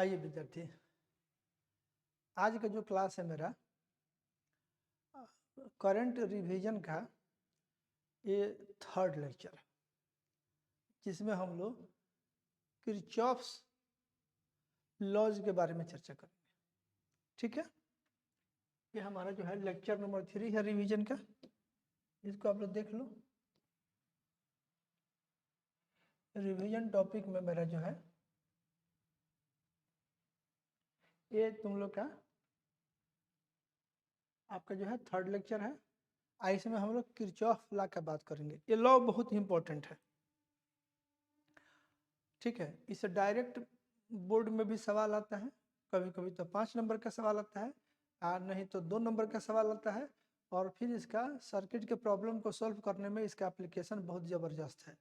आइए विद्यार्थी, आज का जो क्लास है मेरा करंट रिवीजन का ये थर्ड लेक्चर है, जिसमें हम लोग किरचॉफ्स लॉज के बारे में चर्चा करेंगे। ठीक है, ये हमारा जो है लेक्चर नंबर 3 है रिवीजन का। इसको आप लोग देख लो। रिवीजन टॉपिक में मेरा जो है ये तुम लोग का आपका जो है थर्ड लेक्चर है। इसमें हम लोग किरचॉफ लॉ का बात करेंगे। ये लॉ बहुत ही इंपॉर्टेंट है। ठीक है, इससे डायरेक्ट बोर्ड में भी सवाल आता है, कभी कभी तो 5 नंबर का सवाल आता है, नहीं तो 2 नंबर का सवाल आता है। और फिर इसका सर्किट के प्रॉब्लम को सॉल्व करने में इसका एप्लीकेशन बहुत ज़बरदस्त है।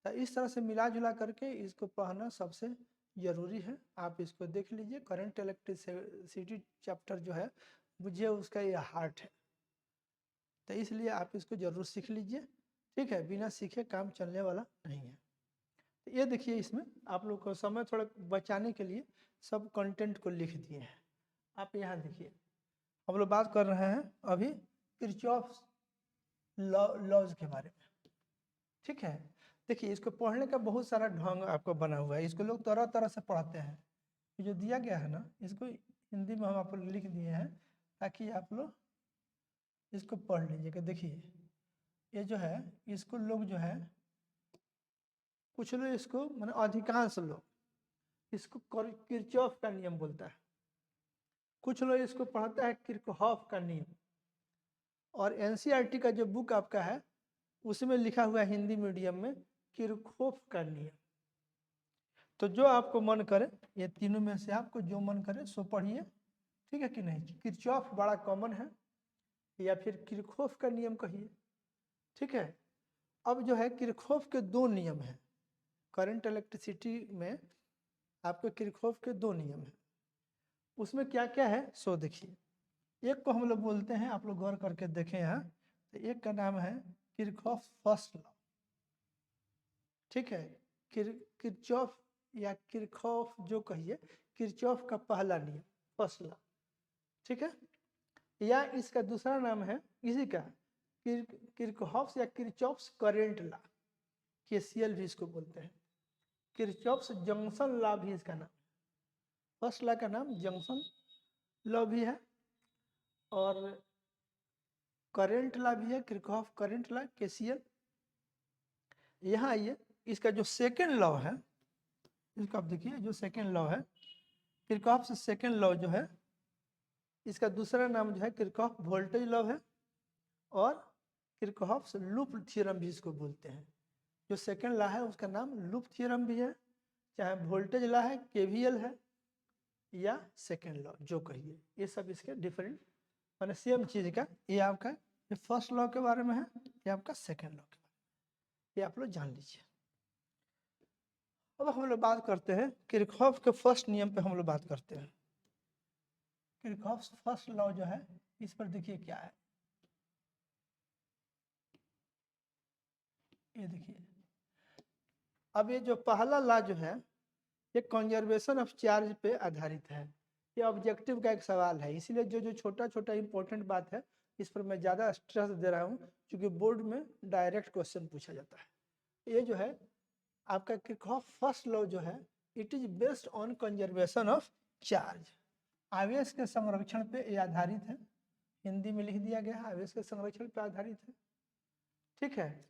तो इस तरह से मिला जुला करके इसको पढ़ना सबसे ज़रूरी है। आप इसको देख लीजिए। करंट इलेक्ट्रिसिटी चैप्टर जो है मुझे उसका ये हार्ट है, तो इसलिए आप इसको ज़रूर सीख लीजिए। ठीक है, बिना सीखे काम चलने वाला नहीं है। ये देखिए, इसमें आप लोग को समय थोड़ा बचाने के लिए सब कंटेंट को लिख दिए हैं। आप यहाँ देखिए, हम लोग बात कर रहे हैं अभी किरचॉफ्स लॉज के बारे में। ठीक है, देखिए इसको पढ़ने का बहुत सारा ढंग आपको बना हुआ है। इसको लोग तरह तरह से पढ़ते हैं। ये जो दिया गया है ना, इसको हिंदी में हम आप लोग लिख दिए हैं ताकि आप लोग इसको पढ़ लीजिएगा। देखिए ये जो है, इसको लोग जो है कुछ लोग इसको मतलब अधिकांश लोग इसको किरचॉफ का नियम बोलता है, कुछ लोग इसको पढ़ता है किरचॉफ का नियम। और एनसीईआरटी का जो बुक आपका है उसमें लिखा हुआ है हिंदी मीडियम में किरचॉफ का नियम। तो जो आपको मन करे, ये तीनों में से आपको जो मन करे सो पढ़िए। ठीक है कि नहीं? किरचॉफ बड़ा कॉमन है, या फिर किरचॉफ का नियम कहिए। ठीक है, अब जो है किरचॉफ के 2 नियम हैं करंट इलेक्ट्रिसिटी में। आपके किरचॉफ के 2 नियम हैं, उसमें क्या क्या है सो देखिए। एक को हम लोग बोलते हैं, आप लोग गौर करके देखें यहाँ, तो एक का नाम है किरचॉफ फर्स्ट लॉ। ठीक है, किरचॉफ या किरचॉफ जो कहिए, किरचॉफ का पहला नियम फर्स्ट लॉ। ठीक है, या इसका दूसरा नाम है इसी का किरचॉफ्स या किरचॉफ्स करंट लॉ, केसीएल भी इसको बोलते हैं। किरचॉफ्स जंक्शन लॉ भी इसका नाम। फर्स्ट लॉ का नाम जंक्शन लॉ भी है, और करंट लॉ भी है, किरचॉफ करंट लॉ, केसीएल। यहाँ आइए, इसका जो सेकेंड लॉ है, इसको आप देखिए, जो सेकेंड लॉ है किरचॉफ से सेकेंड लॉ जो है, इसका दूसरा नाम जो है किरचॉफ वोल्टेज लॉ है, और किरचॉफ लूप थ्योरम भी इसको बोलते हैं। जो सेकेंड लॉ है उसका नाम लूप थ्योरम भी है, चाहे वोल्टेज लॉ है, केवीएल है, या सेकेंड लॉ जो कहिए। ये सब इसके डिफरेंट मैंने सेम चीज का, ये आपका ये फर्स्ट लॉ के बारे में है, ये आपका सेकेंड लॉ के बारे में, ये आप लोग जान लीजिए। अब हम लोग बात करते हैं किरचॉफ के फर्स्ट नियम पे। हम लोग बात करते हैं किरचॉफ फर्स्ट लॉ जो है, इस पर देखिए क्या है। ये देखिए, अब ये जो पहला लॉ जो है ये कंजर्वेशन ऑफ चार्ज पे आधारित है। ये ऑब्जेक्टिव का एक सवाल है, इसीलिए जो जो छोटा छोटा इंपॉर्टेंट बात है इस पर मैं ज़्यादा स्ट्रेस दे रहा हूँ, क्योंकि बोर्ड में डायरेक्ट क्वेश्चन पूछा जाता है। ये जो है आपका किरचॉफ फर्स्ट लॉ जो है, it is based on conservation of charge. आवेश के संरक्षण पे ये आधारित है। हिंदी में लिख दिया गया है, आवेश के संरक्षण पे आधारित है। ठीक है,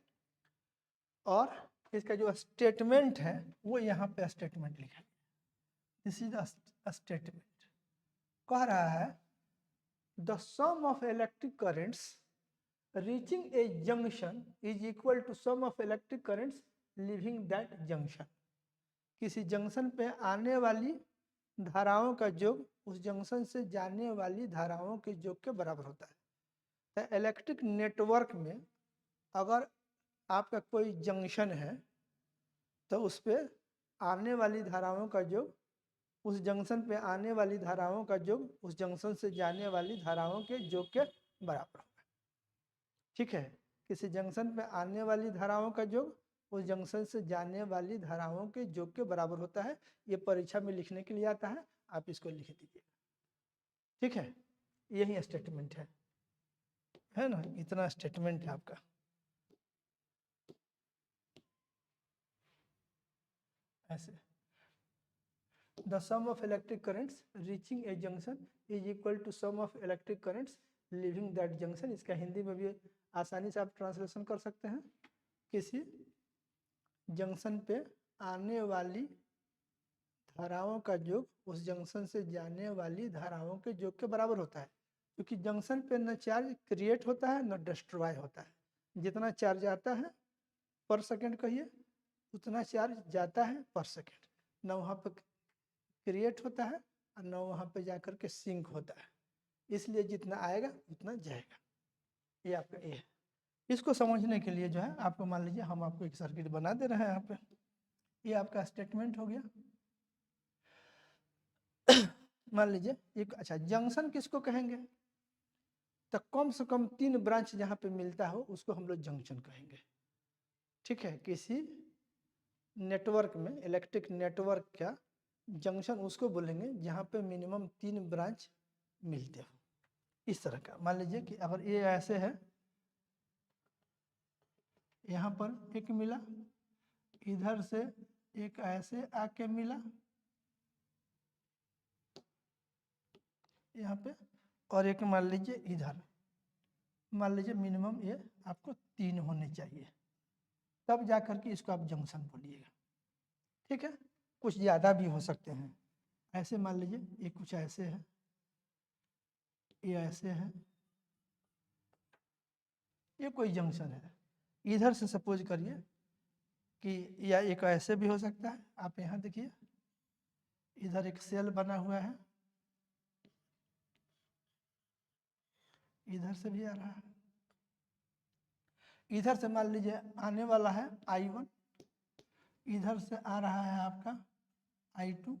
और इसका जो स्टेटमेंट है वो यहाँ पे स्टेटमेंट लिखा है। दिस इज स्टेटमेंट, कह रहा है the sum of electric currents reaching a junction is equal to sum of electric currents leaving that junction. किसी जंक्शन पे आने वाली धाराओं का योग उस जंक्शन से जाने वाली धाराओं के योग के बराबर होता है। तो इलेक्ट्रिक नेटवर्क में अगर आपका कोई जंक्शन है तो उस पर आने वाली धाराओं का योग उस जंक्शन पे आने वाली धाराओं का योग उस जंक्शन से जाने वाली धाराओं के योग के बराबर होगा। ठीक है, किसी जंक्शन पे आने वाली धाराओं का योग उस जंक्शन से जाने वाली धाराओं के योग के बराबर होता है। ये परीक्षा में लिखने के लिए आता है, आप इसको लिख दीजिए। ठीक है, यही स्टेटमेंट है ना, इतना स्टेटमेंट है आपका। ऐसे the sum of electric currents reaching a junction is equal to sum of electric currents leaving that junction. इसका हिंदी में भी आसानी से आप ट्रांसलेशन कर सकते हैं। किसी जंक्शन पे आने वाली धाराओं का योग उस जंक्शन से जाने वाली धाराओं के योग के बराबर होता है, क्योंकि जंक्शन पे न चार्ज क्रिएट होता है न डिस्ट्रॉय होता है। जितना चार्ज आता है पर सेकंड कहिए, उतना चार्ज जाता है पर सेकंड, न वहाँ पर क्रिएट होता है और न वहाँ पे जाकर के सिंक होता है। इसलिए जितना आएगा उतना जाएगा। ये आपका ए है। इसको समझने के लिए जो है आपको मान लीजिए हम आपको एक सर्किट बना दे रहे हैं यहाँ पे। ये आपका स्टेटमेंट हो गया। मान लीजिए एक अच्छा जंक्शन किसको कहेंगे, तो कम से कम 3 ब्रांच जहाँ पे मिलता हो उसको हम लोग जंक्शन कहेंगे। ठीक है, किसी नेटवर्क में इलेक्ट्रिक नेटवर्क का जंक्शन उसको बोलेंगे जहाँ पे मिनिमम 3 ब्रांच मिलते हो। इस तरह का मान लीजिए कि अगर ये ऐसे है, यहाँ पर एक मिला, इधर से एक ऐसे आके मिला यहाँ पे, और एक मान लीजिए इधर, मान लीजिए मिनिमम ये आपको 3 होने चाहिए, तब जा करके इसको आप जंक्शन बोलिएगा। ठीक है, कुछ ज़्यादा भी हो सकते हैं। ऐसे मान लीजिए ये कुछ ऐसे है, ये ऐसे है, ये कोई जंक्शन है। इधर से सपोज करिए कि या एक ऐसे भी हो सकता है। आप यहाँ देखिए, इधर एक सेल बना हुआ है, इधर से भी आ रहा है। इधर से मान लीजिए आने वाला है I1, इधर से आ रहा है आपका I2,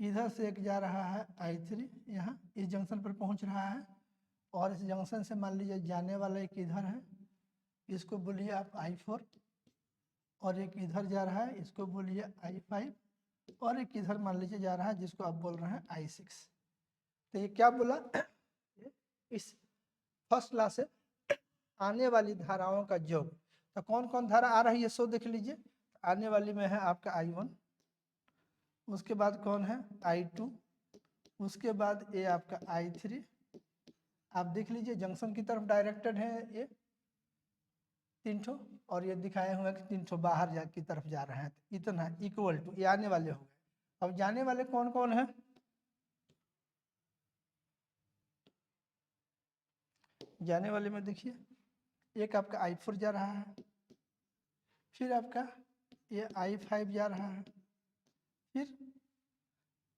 इधर से एक जा रहा है I3, यहाँ इस जंक्शन पर पहुंच रहा है। और इस जंक्शन से मान लीजिए जाने वाला एक इधर है, इसको बोलिए आप I4, और एक इधर जा रहा है, इसको बोलिए I5, और एक इधर मान लीजिए जा रहा है जिसको आप बोल रहे हैं I6। तो ये क्या बोला, इस फर्स्ट क्लास से आने वाली धाराओं का योग। तो कौन कौन धारा आ रही है सो देख लीजिए। आने वाली में है आपका I1, उसके बाद कौन है I2, उसके बाद ये आपका I3। आप देख लीजिए जंक्शन की तरफ डायरेक्टेड है ये 3 ठो, और ये दिखाए हुए कि 3 ठो बाहर की तरफ जा रहे हैं। तो इतना इक्वल टू ये आने वाले हो गए। अब जाने वाले कौन कौन है, जाने वाले में देखिए एक आपका I4 जा रहा है, फिर आपका ये I5 जा रहा है, फिर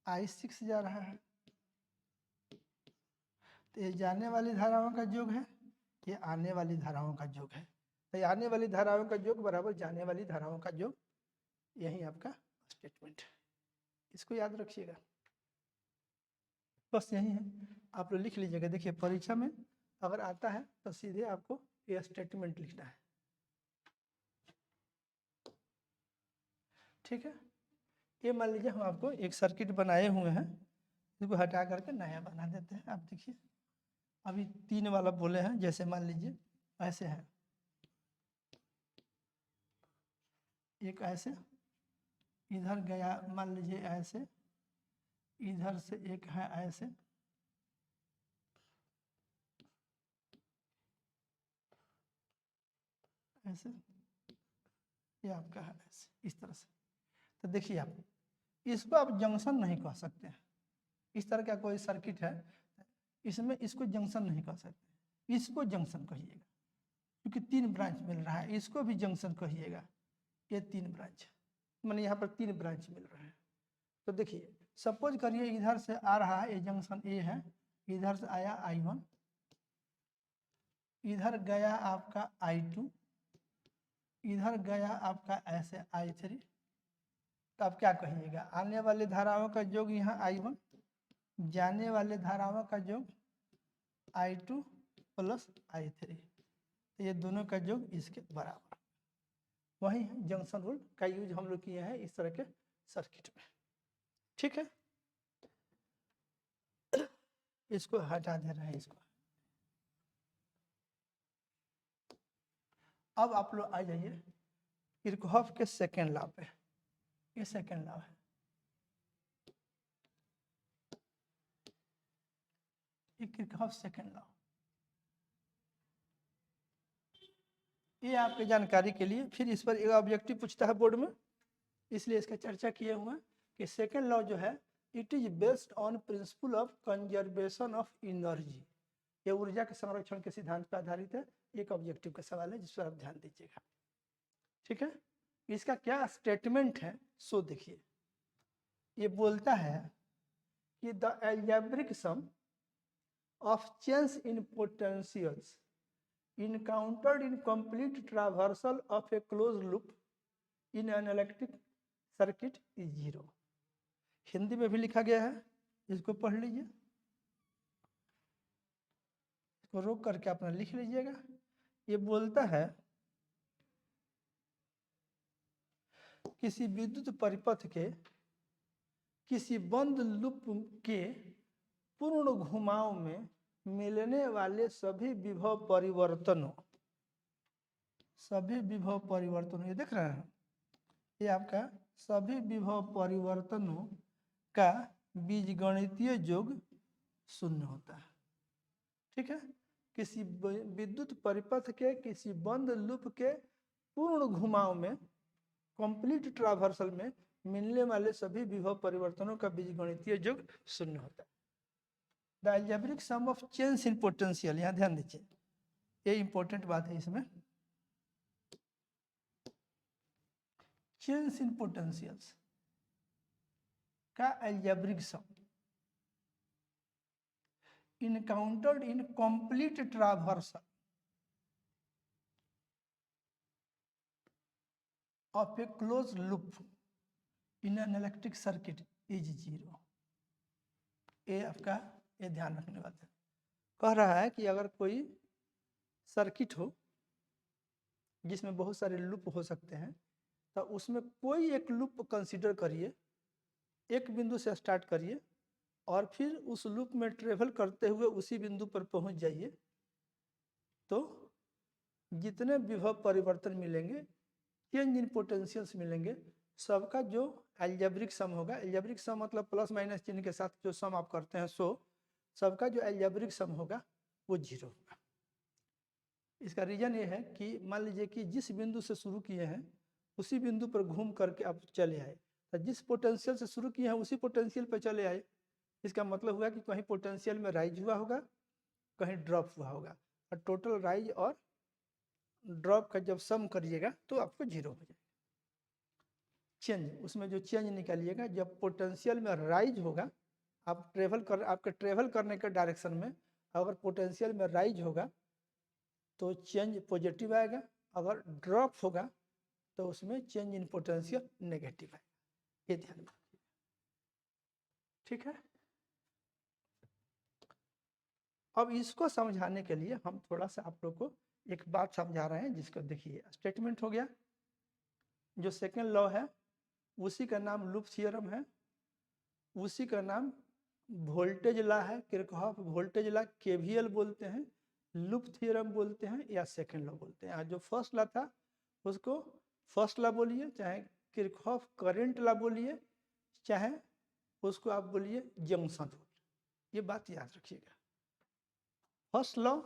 I6 जा रहा है। तो ये जाने वाली धाराओं का योग है, ये आने वाली धाराओं का योग है। तो आने वाली धाराओं का योग बराबर जाने वाली धाराओं का योग, यही आपका स्टेटमेंट है। इसको याद रखिएगा, बस यही है। आप लोग लिख लीजिएगा। देखिए परीक्षा में अगर आता है तो सीधे आपको ये स्टेटमेंट लिखना है। ठीक है, ये मान लीजिए हम आपको एक सर्किट बनाए हुए हैं, इसको हटा करके नया बना देते हैं। आप देखिए अभी 3 वाला बोले हैं, जैसे मान लीजिए ऐसे है, एक ऐसे, इधर गया मान लीजिए ऐसे, इधर से एक है ऐसे, ऐसे, ये आपका है ऐसे, इस तरह से। तो देखिए आप इसको आप जंक्शन नहीं कह सकते हैं। इस तरह का कोई सर्किट है, इसमें इसको जंक्शन नहीं कह सकते, इसको जंक्शन कहिएगा, क्योंकि 3 ब्रांच मिल रहा है। इसको भी जंक्शन कहिएगा, ये 3 ब्रांच, मैंने यहाँ पर 3 ब्रांच मिल रहा है। तो देखिए सपोज करिए इधर से आ रहा है, ये जंक्शन ए है, इधर से आया I1, इधर गया आपका I2, इधर गया आपका ऐसे I3। तो आप क्या कहिएगा, आने वाले धाराओं का योग यहाँ I1, जाने वाले धाराओं का योग I2 प्लस I3। तो ये दोनों का योग इसके बराबर। वही जंक्शन रूल का यूज हम लोग किए हैं इस तरह के सर्किट में। ठीक है, इसको हटा दे रहे हैं इसको। अब आप लोग आ जाइए किरचॉफ के सेकेंड लॉ पे। ये सेकेंड लॉ है, ये किरचॉफ सेकेंड लॉ। ये आपकी जानकारी के लिए, फिर इस पर एक ऑब्जेक्टिव पूछता है बोर्ड में, इसलिए इसका चर्चा किए हुए कि सेकेंड लॉ जो है it is based on principle of conservation of energy. ये ऊर्जा के संरक्षण के सिद्धांत पर आधारित है। एक ऑब्जेक्टिव का सवाल है जिस पर आप ध्यान दीजिएगा। ठीक है, इसका क्या स्टेटमेंट है सो देखिए। ये बोलता है कि the algebraic sum of change in potentials encountered in complete traversal of a closed loop in an electric circuit is zero। Hindi में भी लिखा गया है, इसको पढ़ लीजिए, इसको रोक करके अपना लिख लीजिएगा। ये बोलता है किसी विद्युत परिपथ के किसी बंद लूप के पूर्ण घुमाव में मिलने वाले सभी विभव परिवर्तनों, ये देख रहे हैं, ये आपका सभी विभव परिवर्तनों का बीजगणितीय योग शून्य होता है। ठीक है, किसी विद्युत परिपथ के किसी बंद लूप के पूर्ण घुमाव में, कंप्लीट ट्रावर्सल में मिलने वाले सभी विभव परिवर्तनों का बीजगणितीय योग शून्य होता है। The algebraic sum of change in potential, यहाँ ध्यान दीजिए, ये इंपॉर्टेंट बात है इसमें। चेंज इन पोटेंशियल्स का algebraic sum encountered in complete traversal of a closed loop in an electric circuit is zero। ये आपका ये ध्यान रखने वाला है। कह रहा है कि अगर कोई सर्किट हो जिसमें बहुत सारे लूप हो सकते हैं, तो उसमें कोई एक लूप कंसीडर करिए, एक बिंदु से स्टार्ट करिए और फिर उस लूप में ट्रेवल करते हुए उसी बिंदु पर पहुंच जाइए, तो जितने विभव परिवर्तन मिलेंगे, चेंज इन पोटेंशियल्स मिलेंगे, सबका जो अलजेब्रिक सम होगा, अलजेब्रिक सम मतलब प्लस माइनस चिन्ह के साथ जो सम आप करते हैं, सो सबका जो अलजेब्रिक सम होगा वो जीरो होगा। इसका रीजन ये है कि मान लीजिए कि जिस बिंदु से शुरू किए हैं उसी बिंदु पर घूम करके आप चले आए, तो जिस पोटेंशियल से शुरू किए हैं उसी पोटेंशियल पर चले आए, इसका मतलब हुआ कि कहीं पोटेंशियल में राइज हुआ होगा, कहीं ड्रॉप हुआ होगा, और टोटल राइज और ड्रॉप का जब सम करिएगा तो आपको जीरो हो जाएगा। चेंज, उसमें जो चेंज निकालिएगा, जब पोटेंशियल में राइज होगा, आप आपके ट्रेवल करने के डायरेक्शन में अगर पोटेंशियल में राइज होगा तो चेंज पॉजिटिव आएगा, अगर ड्रॉप होगा तो उसमें चेंज इन पोटेंशियल नेगेटिव आएगा। ये ध्यान रखिए। ठीक है, अब इसको समझाने के लिए हम थोड़ा सा आप लोग को एक बात समझा रहे हैं, जिसको देखिए। स्टेटमेंट हो गया, जो सेकेंड लॉ है उसी का नाम लूप थ्योरम है, उसी का नाम वोल्टेज लॉ है, किरचॉफ वोल्टेज लॉ, केवीएल बोलते हैं, लूप थ्योरम बोलते हैं, या सेकेंड लॉ बोलते हैं। जो फर्स्ट लॉ था उसको फर्स्ट लॉ बोलिए, चाहे किरचॉफ करंट लॉ बोलिए, चाहे उसको आप बोलिए जंक्शन रूल। ये बात याद रखिएगा। First law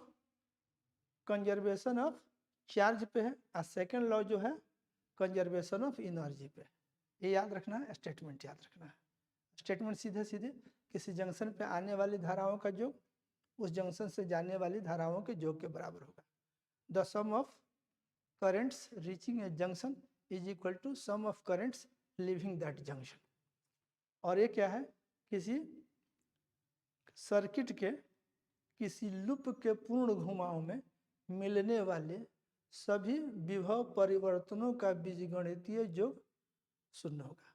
conservation of charge पे है और सेकेंड लॉ जो है कंजर्वेशन ऑफ एनर्जी पे। ये याद रखना है, स्टेटमेंट याद रखना है। स्टेटमेंट सीधे सीधे किसी जंक्शन पे आने वाली धाराओं का योग उस जंक्शन से जाने वाली धाराओं के योग के बराबर होगा। The sum of currents reaching a junction is equal to sum of currents leaving that junction. और ये क्या है, किसी सर्किट के किसी लूप के पूर्ण घुमाव में मिलने वाले सभी विभव परिवर्तनों का बीजगणितीय योग शून्य होगा।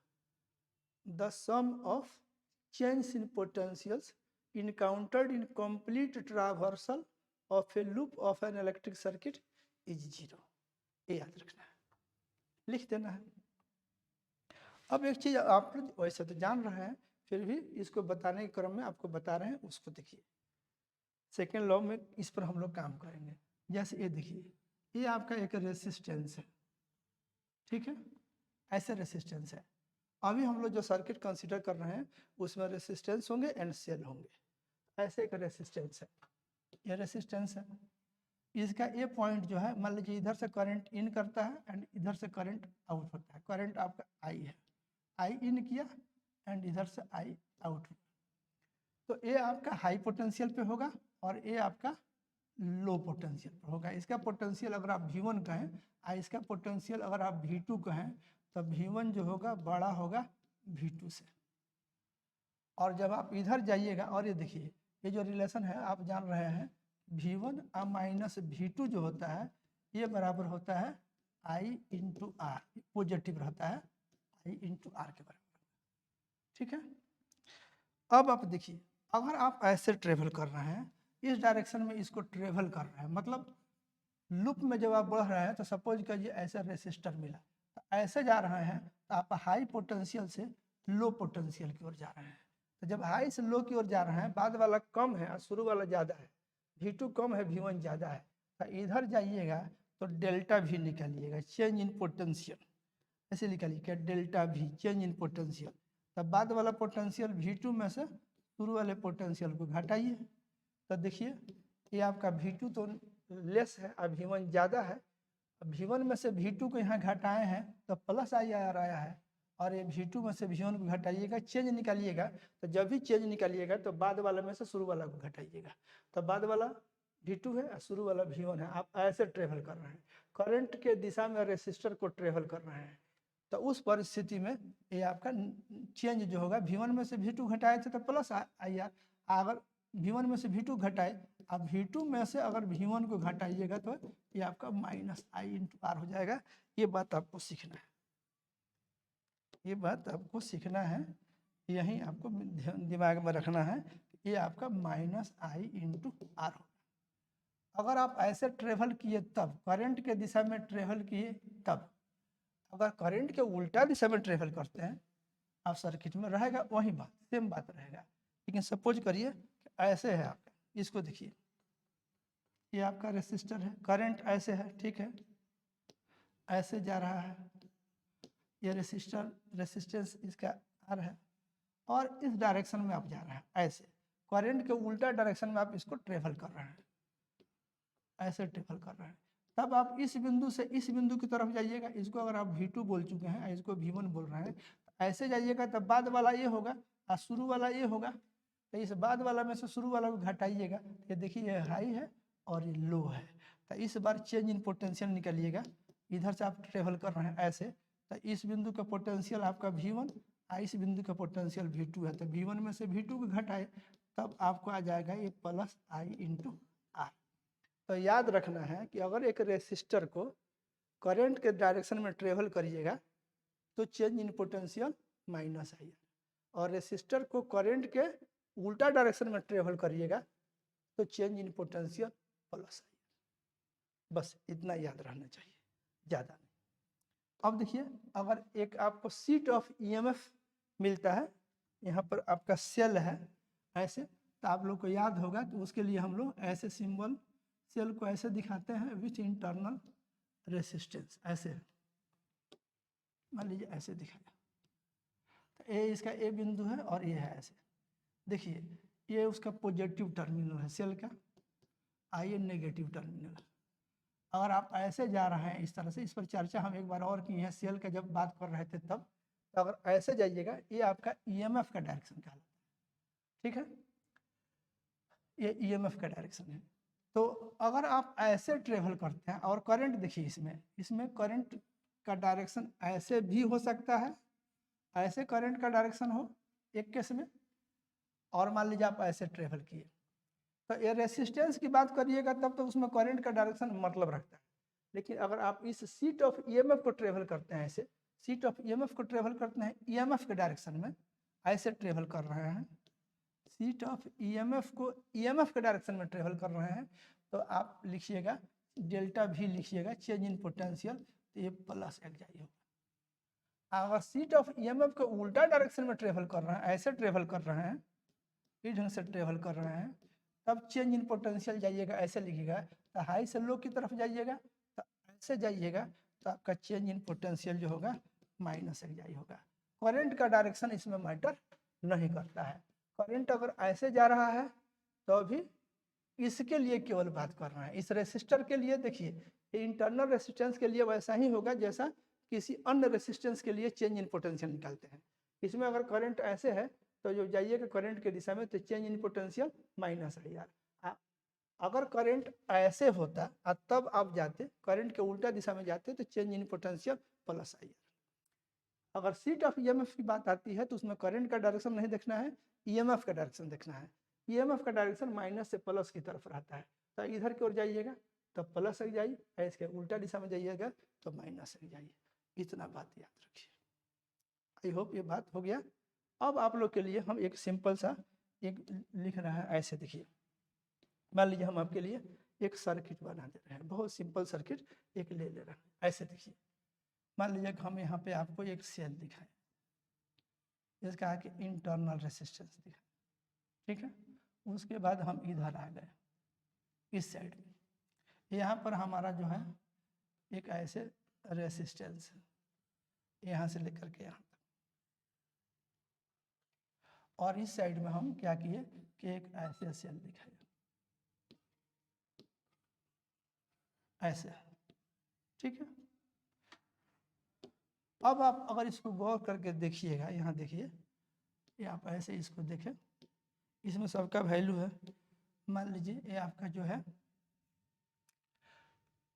The sum of change in potentials encountered in complete traversal of a loop of an electric circuit is zero। ये याद रखना है। लिख देना है। अब एक चीज़ आप वैसे तो जान रहे हैं, फिर भी इसको बताने के क्रम में आपको बता रहे हैं, उसको देखिए। सेकेंड लॉ में इस पर हम लोग काम करेंगे। जैसे ये देखिए, ये आपका एक रेसिस्टेंस है, ठीक है, ऐसे रेसिस्टेंस है। अभी हम लोग जो सर्किट कंसीडर कर रहे हैं उसमें रेसिस्टेंस होंगे एंड सेल होंगे। ऐसे एक रेसिस्टेंस है, ये रेसिस्टेंस है। इसका ये पॉइंट जो है, मान लीजिए इधर से करंट इन करता है एंड इधर से करंट आउट होता है। करंट आपका आई है, आई इन किया एंड इधर से आई आउट हुआ। तो ये आपका हाई पोटेंशियल पे होगा और ये आपका लो पोटेंशियल पर होगा। इसका पोटेंशियल अगर आप V1 कहें और इसका पोटेंशियल अगर आप V2 कहें तो V1 जो होगा बड़ा होगा V2 से। और जब आप इधर जाइएगा, और ये देखिए, ये जो रिलेशन है आप जान रहे हैं, V1 और माइनस V2 जो होता है ये बराबर होता है I इंटू आर, पॉजिटिव रहता है I इंटू आर के बराबर, ठीक है। अब आप देखिए, अगर आप ऐसे ट्रेवल कर रहे हैं, इस डायरेक्शन में इसको ट्रेवल कर रहे हैं, मतलब लूप में जब आप बढ़ रहे हैं तो सपोज करिए ऐसा रेसिस्टर मिला, तो ऐसे जा रहे हैं तो आप हाई पोटेंशियल से लो पोटेंशियल की ओर जा रहे हैं। तो जब हाई से लो की ओर जा रहे हैं, बाद वाला कम है और शुरू वाला ज़्यादा है, V2 कम है V1 ज़्यादा है, तो इधर जाइएगा तो डेल्टा V निकालिएगा, चेंज इन पोटेंशियल, ऐसे निकालिए delta V, change in potential. तब बाद वाला पोटेंशियल V2 में से शुरू वाले पोटेंशियल को घटाइए, तो देखिए ये आपका V2 तो लेस है और V1 ज़्यादा है। V1 में से V2 को यहाँ घटाए हैं तो प्लस आई आ रहा है, और ये V2 में से V1 को घटाइएगा, चेंज निकालिएगा, तो जब भी चेंज निकालिएगा तो बाद वाला में से शुरू वाला को घटाइएगा, तो बाद वाला V2 है और शुरू वाला V1 है। आप ऐसे ट्रेवल कर रहे हैं, करंट के दिशा में रेसिस्टर को ट्रेवल कर रहे हैं। तो उस परिस्थिति में ये आपका चेंज जो होगा, V1 में से V2 घटाए थे तो प्लस आई आर, अगर V1 में से V2 घटाए, अब V2 में से अगर V1 को घटाइएगा तो ये आपका माइनस आई इंटू आर हो जाएगा। ये बात आपको सीखना है, ये बात आपको सीखना है, यही आपको दिमाग में रखना है। ये आपका माइनस आई इंटू आर होगा। अगर आप ऐसे ट्रेवल किए तब, करंट के दिशा में ट्रेवल किए तब, अगर करंट के उल्टा दिशा में ट्रेवल करते हैं आप, सर्किट में रहेगा वही बात, सेम बात रहेगा। लेकिन सपोज करिए ऐसे है आपका, इसको देखिए, ये आपका रेसिस्टर है, करंट ऐसे है, ठीक है, ऐसे जा रहा है, ये रेसिस्टेंस इसका आर है, और इस डायरेक्शन में आप जा रहे हैं, ऐसे करंट के उल्टा डायरेक्शन में आप इसको ट्रेवल कर रहे हैं, ऐसे ट्रेवल कर रहे हैं। तब आप इस बिंदु से इस बिंदु की तरफ जाइएगा, इसको अगर आप V2 बोल चुके हैं, इसको V1 बोल रहे हैं, तो ऐसे जाइएगा तब बाद वाला ये होगा और शुरू वाला ये होगा, तो इस बाद वाला में से शुरू वाला को घटाइएगा, ये देखिए ये हाई है और ये लो है, तो इस बार चेंज इन पोटेंशियल निकालिएगा। इधर से आप ट्रेवल कर रहे हैं ऐसे, तो इस बिंदु का पोटेंशियल आपका V1 और इस बिंदु का पोटेंशियल V2 है, तो V1 में से V2 को घटाए तब आपको आ जाएगा ये प्लस आई इंटू आर। तो याद रखना है कि अगर एक रेसिस्टर को करंट के डायरेक्शन में ट्रेवल करिएगा तो चेंज इन पोटेंशियल माइनस आई, और रेसिस्टर को करंट के उल्टा डायरेक्शन में ट्रेवल करिएगा तो चेंज इन पोटेंशियल प्लस आई। बस इतना याद रहना चाहिए, ज़्यादा नहीं। अब देखिए, अगर एक आपको सीट ऑफ EMF मिलता है, यहाँ पर आपका सेल है ऐसे, तो आप लोग को याद होगा कि उसके लिए हम लोग ऐसे सिंबल सेल को ऐसे दिखाते हैं विथ इंटरनल रेसिस्टेंस, ऐसे मान लीजिए ऐसे दिखाया, तो ये इसका ए बिंदु है और ये है ऐसे। देखिए ये उसका पॉजिटिव टर्मिनल है सेल का, ये नेगेटिव टर्मिनल है। अगर आप ऐसे जा रहे हैं इस तरह से, इस पर चर्चा हम एक बार और की है सेल का जब बात कर रहे थे तब, तो अगर ऐसे जाइएगा ये आपका EMF का डायरेक्शन कहलाता है, ठीक है, ये EMF का डायरेक्शन है। तो अगर आप ऐसे ट्रेवल करते हैं और करंट देखिए, इसमें करंट का डायरेक्शन ऐसे भी हो सकता है, ऐसे करंट का डायरेक्शन हो एक केस में, और मान लीजिए आप ऐसे ट्रेवल किए, तो ये रेसिस्टेंस की बात करिएगा तब तो उसमें करंट का डायरेक्शन मतलब रखता है। लेकिन अगर आप इस सीट ऑफ EMF को ट्रेवल करते हैं, ऐसे सीट ऑफ EMF को ट्रेवल करते हैं EMF के डायरेक्शन में, ऐसे ट्रेवल कर रहे हैं, सीट ऑफ EMF को EMF के डायरेक्शन में ट्रेवल कर रहे हैं, तो आप लिखिएगा डेल्टा V लिखिएगा, चेंज इन पोटेंशियल तो ये प्लस एक्स होगा। अगर सीट ऑफ ईएमएफ के उल्टा डायरेक्शन में ट्रेवल कर रहे हैं, ऐसे ट्रेवल कर रहे हैं, इस ढंग से ट्रेवल कर रहे हैं, तब चेंज इन पोटेंशियल जाइएगा, ऐसे लिखिएगा, तो हाई से लो की तरफ जाइएगा, तो ऐसे जाइएगा, तो आपका चेंज इन पोटेंशियल जो होगा माइनस एक्स होगा। करंट का डायरेक्शन इसमें मैटर नहीं करता है। करंट अगर ऐसे जा रहा है तो भी इसके लिए केवल बात कर रहे हैं। इस रेसिस्टर के लिए देखिए इंटरनल रेसिस्टेंस के लिए वैसा ही होगा जैसा किसी अन्य रेसिस्टेंस के लिए चेंज इन पोटेंशियल निकालते हैं। इसमें अगर करंट ऐसे है तो जो जाइएगा करंट के दिशा में, तो चेंज इन पोटेंशियल माइनस है यार। अगर करंट ऐसे होता तब आप जाते, करंट के उल्टा दिशा में जाते, तो चेंज इन पोटेंशियल प्लस आई। अगर सीट ऑफ ईएमएफ की बात आती है तो उसमें करंट का डायरेक्शन नहीं देखना है, ईएमएफ का डायरेक्शन देखना है। ईएमएफ का डायरेक्शन माइनस से प्लस की तरफ रहता है, तो इधर की ओर जाइएगा तो प्लस एक्स जाइए, इसके उल्टा दिशा में जाइएगा तो माइनस एक्स जाइए। इतना बात याद रखिए। आई होप ये बात हो गया। अब आप लोग के लिए हम एक सिंपल सा एक लिख रहे हैं, ऐसे देखिए। मान लीजिए हम आपके लिए एक सर्किट बना दे रहे हैं, बहुत सिंपल सर्किट एक ले रहे हैं, ऐसे देखिए। मान लीजिए हम यहाँ पे आपको एक सेल दिखाएं, इसका कि इंटरनल रेसिस्टेंस दिखाएं, ठीक है। उसके बाद हम इधर आ गए इस साइड में, यहाँ पर हमारा जो है एक ऐसे रेसिस्टेंस है, यहाँ से लेकर के यहाँ तक, और इस साइड में हम क्या किए कि एक ऐसे सेल दिखाए, ऐसे, ठीक है। अब आप अगर इसको गौर करके देखिएगा, यहाँ देखिए, ये आप ऐसे इसको देखें, इसमें सबका वैल्यू है। मान लीजिए ये आपका जो है,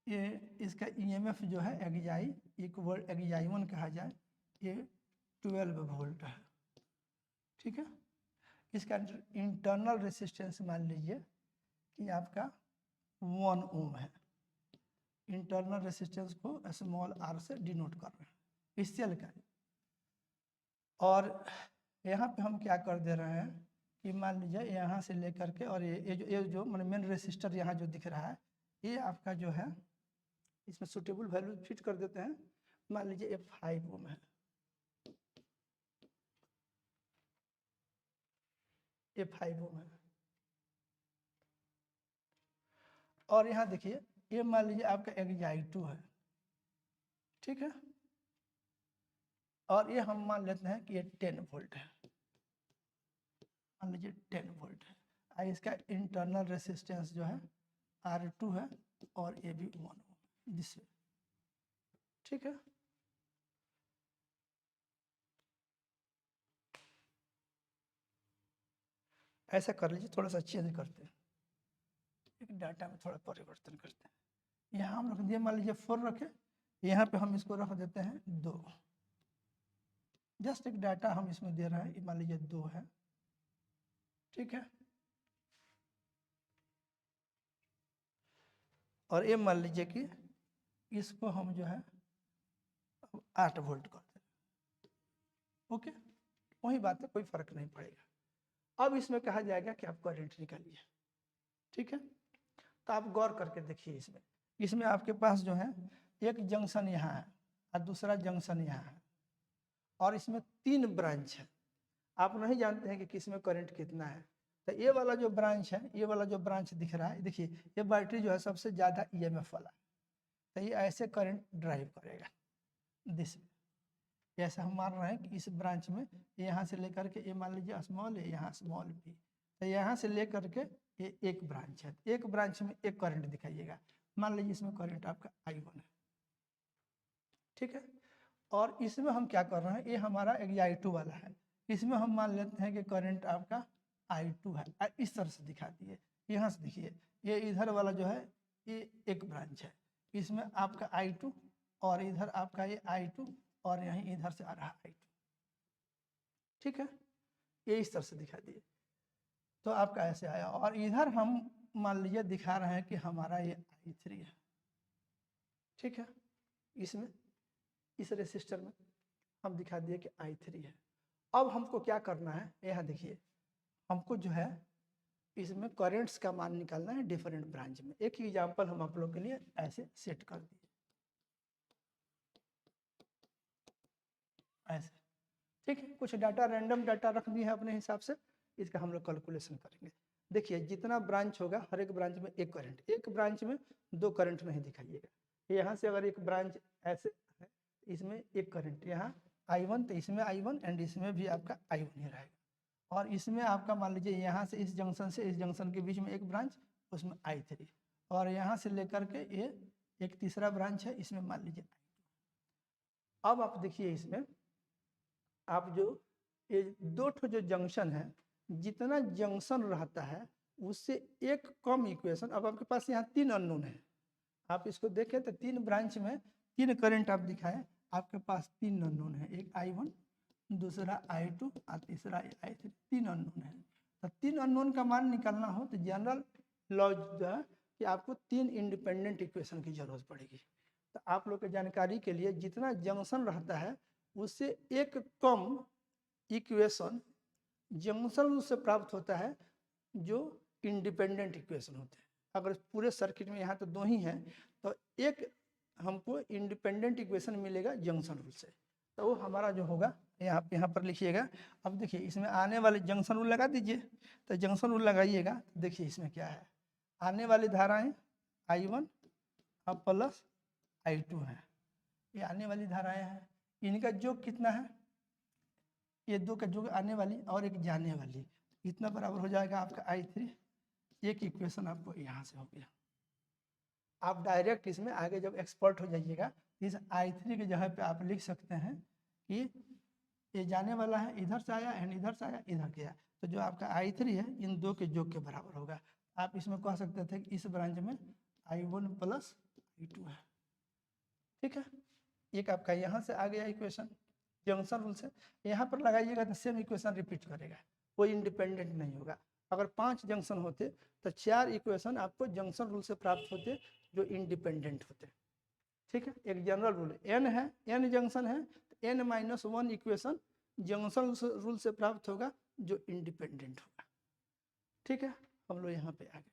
ये इसका ईएमएफ जो है एक्साई इक्वल एक्साई1 कहा जाए, ये 12 वोल्ट है, ठीक है। इसका इंटरनल रेसिस्टेंस मान लीजिए कि आपका 1 ओम है। इंटरनल रेसिस्टेंस को स्मॉल आर से डिनोट कर रहे हैं इस सेल का। और यहाँ पे हम क्या कर दे रहे हैं कि मान लीजिए यहाँ से लेकर के, और ये जो मेन रेसिस्टर यहाँ जो दिख रहा है, ये आपका जो है, इसमें सुटेबल वैल्यू फिट कर देते हैं। मान लीजिए ये 5 ओम है, ये 5 ओम है। और यहाँ देखिए ये मान लीजिए आपका एक्साई2 है, ठीक है। और ये हम मान लेते हैं कि ये 10 वोल्ट है, मान लीजिए 10 वोल्ट है। और इसका इंटरनल रेसिस्टेंस जो है R2 है, और ये भी 1 ओम दिस वे, ठीक है। ऐसा कर लीजिए, थोड़ा सा चेंज करते हैं, एक डाटा में थोड़ा परिवर्तन करते हैं। यहाँ हम रख दिए, मान लीजिए 4 रखे, यहाँ पे हम इसको रख देते हैं 2। जस्ट एक डाटा हम इसमें दे रहे हैं, मान लीजिए 2 है, ठीक है। और ये मान लीजिए कि इसको हम जो है 8 वोल्ट कर दें, ओके, वही बात है, कोई फर्क नहीं पड़ेगा। अब इसमें कहा जाएगा कि आप करंट निकालिए, ठीक है। तो आप गौर करके देखिए, इसमें आपके पास जो है एक जंक्शन यहाँ है और दूसरा जंक्शन यहाँ है, और इसमें 3 ब्रांच है। आप नहीं जानते हैं कि किसमें करंट कितना है। तो ये वाला जो ब्रांच है, ये वाला जो ब्रांच दिख रहा है, देखिए ये बैटरी जो है सबसे ज़्यादा ईएमएफ वाला, तो ये ऐसे करंट ड्राइव करेगा दिस में। जैसे हम मान रहे हैं कि इस ब्रांच में यहाँ से लेकर के, ये मान लीजिए स्मॉल है, यहाँ स्मॉल भी, तो यहाँ से लेकर के ये एक ब्रांच है, एक ब्रांच में एक करंट दिखाइएगा। मान लीजिए इसमें करंट आपका I1 है, ठीक है। और इसमें हम क्या कर रहे हैं, ये हमारा एक्साई2 वाला है, इसमें हम मान लेते हैं कि करंट आपका I2 है। इस तरह से दिखा दिए, यहाँ से देखिए, ये इधर वाला जो है ये एक ब्रांच है, इसमें आपका I2, और इधर आपका ये I2, और यहीं इधर से आ रहा I2, ठीक है। ये इस तरह से दिखा दिए, तो आपका ऐसे आया। और इधर हम मान लीजिए दिखा रहे हैं कि हमारा ये I3 है, ठीक है। इसमें इस रेसिस्टर में हम दिखा दिए कि I3 है। अब हमको क्या करना है, यहाँ देखिए, हमको जो है इसमें करंट्स का मान निकालना है डिफरेंट ब्रांच में। एक एग्जांपल हम आप लोग के लिए ऐसे सेट कर दिए, ऐसे, ठीक है। कुछ डाटा रैंडम डाटा रख दिए हैं अपने हिसाब से, इसका हम लोग कैलकुलेशन करेंगे। देखिए जितना ब्रांच होगा हर एक ब्रांच में एक करंट, एक ब्रांच में दो करंट नहीं दिखाइएगा। यहाँ से अगर एक ब्रांच ऐसे है, इसमें एक करंट, यहाँ I1 तो इसमें I1 एंड इसमें भी आपका I1 ही रहेगा। और इसमें आपका मान लीजिए यहाँ से इस जंक्शन के बीच में एक ब्रांच, उसमें I3, और यहाँ से लेकर के ये एक तीसरा ब्रांच है, इसमें मान लीजिए I2। अब आप देखिए इसमें आप जो ये दो ठो जो जंक्शन है, जितना जंक्शन रहता है उससे एक कम इक्वेशन। अब आपके पास यहाँ तीन अननोन है, आप इसको देखें तो तीन ब्रांच में तीन करंट आप दिखाए, आपके पास तीन अननोन है, एक I1, दूसरा I2 और तीसरा I3, तीन अननोन है। तो तीन अननोन का मान निकालना हो तो जनरल लॉ जो है कि आपको तीन इंडिपेंडेंट इक्वेशन की जरूरत पड़ेगी। तो आप लोग की जानकारी के लिए जितना जंक्शन रहता है उससे एक कम इक्वेशन जंक्शन से प्राप्त होता है जो इंडिपेंडेंट इक्वेशन होते हैं। अगर पूरे सर्किट में यहाँ तो दो ही हैं तो एक हमको इंडिपेंडेंट इक्वेशन मिलेगा जंक्शन रूल से, तो वो हमारा जो होगा यहाँ पर लिखिएगा। अब देखिए इसमें आने वाले जंक्शन रूल लगा दीजिए, तो जंक्शन रूल लगाइएगा। देखिए इसमें क्या है, आने वाली धाराएं I1 अब प्लस I2 है, ये आने वाली धाराएं हैं। इनका योग कितना है, ये दो का योग आने वाली और एक जाने वाली, इतना बराबर हो जाएगा आपका I3। एक इक्वेशन आपको यहाँ से हो गया। आप डायरेक्ट इसमें आगे जब एक्सपर्ट हो जाइएगा, इस I3 की जगह पे आप लिख सकते हैं कि ये जाने वाला है, इधर से आया एंड इधर से आया, इधर गया, तो जो आपका I3 है इन दो के योग के बराबर होगा। आप इसमें कह सकते थे कि इस ब्रांच में I1 प्लस I2 है, ठीक है। एक आपका यहाँ से आ गया इक्वेशन जंक्शन रूल से, यहाँ पर लगाइएगा तो सेम इक्वेशन रिपीट करेगा, कोई इंडिपेंडेंट नहीं होगा। अगर 5 जंक्शन होते तो 4 इक्वेशन आपको जंक्शन रूल से प्राप्त होते जो इंडिपेंडेंट होते, ठीक है। एक जनरल रूल n है, n जंक्शन है तो n-1 इक्वेशन जंक्शन रूल से प्राप्त होगा जो इंडिपेंडेंट होगा, ठीक है। हम लोग यहाँ पे आ गए।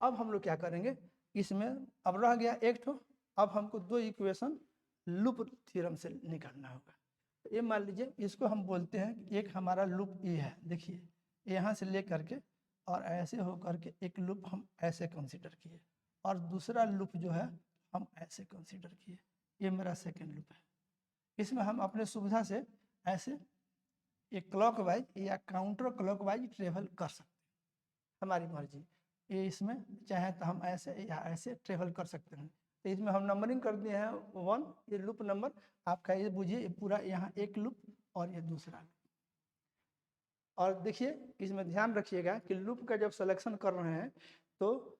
अब हम लोग क्या करेंगे, इसमें अब रह गया एक ठो, अब हमको दो इक्वेशन लूप थ्योरम से निकालना होगा। ये मान लीजिए इसको हम बोलते हैं, एक हमारा लूप ये है, देखिए यहाँ से ले करके और ऐसे हो करके एक लूप हम ऐसे कंसीडर किए, और दूसरा लूप जो है हम ऐसे कंसीडर किए, ये मेरा सेकेंड लूप है। इसमें हम अपने सुविधा से ऐसे एक क्लॉकवाइज या काउंटर क्लॉकवाइज ट्रेवल कर सकते हैं, हमारी मर्जी। ये इसमें चाहे तो हम ऐसे या ऐसे ट्रेवल कर सकते हैं। तो इसमें हम नंबरिंग कर दिए हैं 1, ये लूप नंबर आपका, ये बुझिए पूरा यहाँ एक लूप और ये दूसरा लूप। और देखिए इसमें ध्यान रखिएगा कि लूप का जब सिलेक्शन कर रहे हैं तो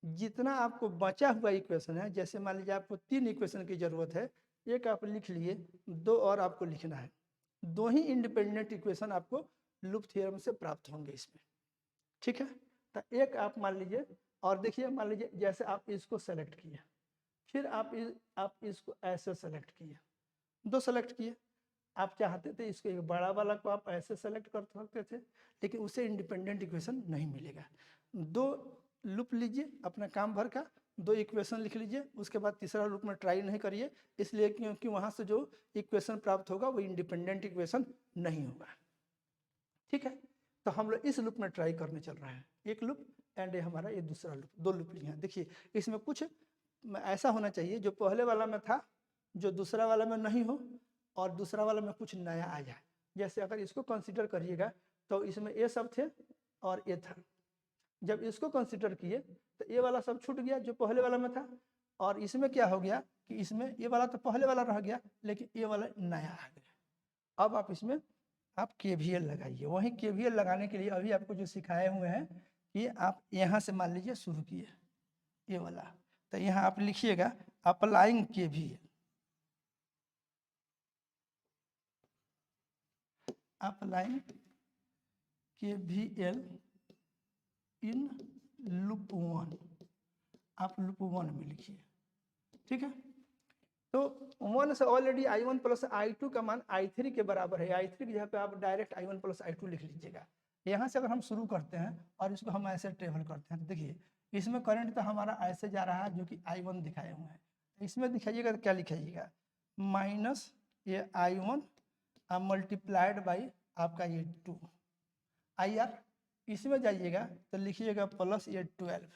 जितना आपको बचा हुआ इक्वेशन है, जैसे मान लीजिए आपको 3 इक्वेशन की जरूरत है, एक आप लिख लिए, 2 और आपको लिखना है, 2 ही इंडिपेंडेंट इक्वेशन आपको लूप थ्योरम से प्राप्त होंगे इसमें, ठीक है। तो एक आप मान लीजिए, और देखिए मान लीजिए जैसे आप इसको सेलेक्ट किए, फिर आप इसको ऐसे सेलेक्ट किए, 2 सेलेक्ट किए। आप चाहते थे इसको एक बड़ा वाला को आप ऐसे सेलेक्ट कर सकते थे, लेकिन उसे इंडिपेंडेंट इक्वेशन नहीं मिलेगा। 2 लूप लीजिए अपना काम भर का, 2 इक्वेशन लिख लीजिए, उसके बाद तीसरा लूप में ट्राई नहीं करिए, इसलिए क्योंकि वहाँ से जो इक्वेशन प्राप्त होगा वो इंडिपेंडेंट इक्वेशन नहीं होगा, ठीक है। तो हम लोग इस लूप में ट्राई करने चल रहे हैं, एक लूप एंड हमारा ये दूसरा लूप, 2 लूप लिए हैं। देखिए इसमें कुछ ऐसा होना चाहिए जो पहले वाला में था जो दूसरा वाला में नहीं हो, और दूसरा वाला में कुछ नया आ जाए। जैसे अगर इसको कंसीडर करिएगा तो इसमें ये सब थे और ये था, जब इसको कंसीडर किए तो ये वाला सब छूट गया जो पहले वाला में था, और इसमें क्या हो गया कि इसमें ये वाला तो पहले वाला रह गया लेकिन ये वाला नया आ गया। अब आप इसमें आप KVL लगाइए। वहीं KVL लगाने के लिए अभी आपको जो सिखाए हुए हैं कि आप यहाँ से मान लीजिए शुरू किए ये वाला, तो यहाँ आप लिखिएगा applying KVL, applying KVL in loop 1, आप लूप 1 में लिखिए, ठीक है। तो 1 से ऑलरेडी I1 प्लस I2 का मान I3 के बराबर है, I3 की जगह पे आप डायरेक्ट I1 प्लस I2 लिख लीजिएगा। यहाँ से अगर हम शुरू करते हैं और इसको हम ऐसे ट्रेवल करते हैं तो देखिए इसमें करंट तो हमारा ऐसे जा रहा है जो कि I1 दिखाए हुए हैं, इसमें दिखाइएगा तो क्या लिखाइएगा, माइनस ये I1 मल्टीप्लाइड बाई आपका ये 2 IR। इसमें जाइएगा तो लिखिएगा प्लस ये 12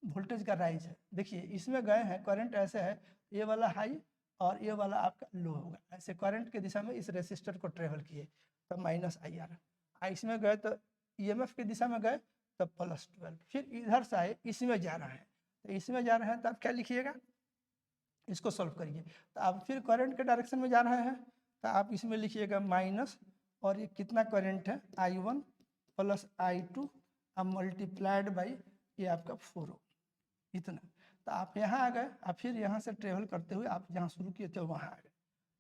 वोल्टेज का राइज है। देखिए इसमें गए हैं करंट ऐसे है, ये वाला हाई और ये वाला आपका लो होगा, ऐसे करंट के दिशा में इस रेसिस्टर को ट्रेवल किए तो माइनस IR। इसमें गए तो EMF की दिशा में गए तो प्लस 12। फिर इधर से आए इसमें जा रहा है, तो इसमें जा रहे हैं तो आप क्या लिखिएगा, इसको सॉल्व करिए तो आप फिर करंट के डायरेक्शन में जा रहे हैं तो आप इसमें लिखिएगा माइनस, और ये कितना करंट है I1 प्लस I2 अब मल्टीप्लाइड बाई ये आपका 4 हो इतना। तो आप यहाँ आ गए, आप फिर यहाँ से ट्रेवल करते हुए आप जहाँ शुरू किए थे वहाँ आ गए,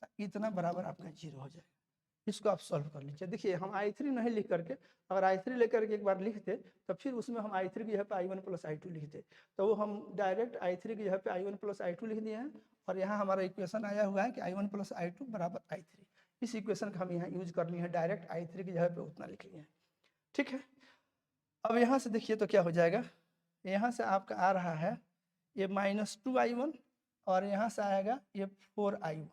तो इतना बराबर आपका 0 हो जाएगा। इसको आप सॉल्व कर लीजिए। देखिए हम I3 नहीं लिख करके, अगर I3 लेकर के एक बार लिखते तो फिर उसमें हम I3 की जगह पे I1 प्लस I2 लिखते, तो वो हम डायरेक्ट I3 की जगह पे I1 प्लस I2 लिख दिए हैं, और यहाँ हमारा इक्वेशन आया हुआ है कि I1 प्लस I2 बराबर I3। इस इक्वेशन का हम यहाँ यूज कर लिए हैं, डायरेक्ट I3 की जगह पे उतना लिख लिए हैं। ठीक है, अब यहाँ से देखिए तो क्या हो जाएगा, यहाँ से आपका आ रहा है ये -2I1 और यहाँ से आएगा ये 4I1,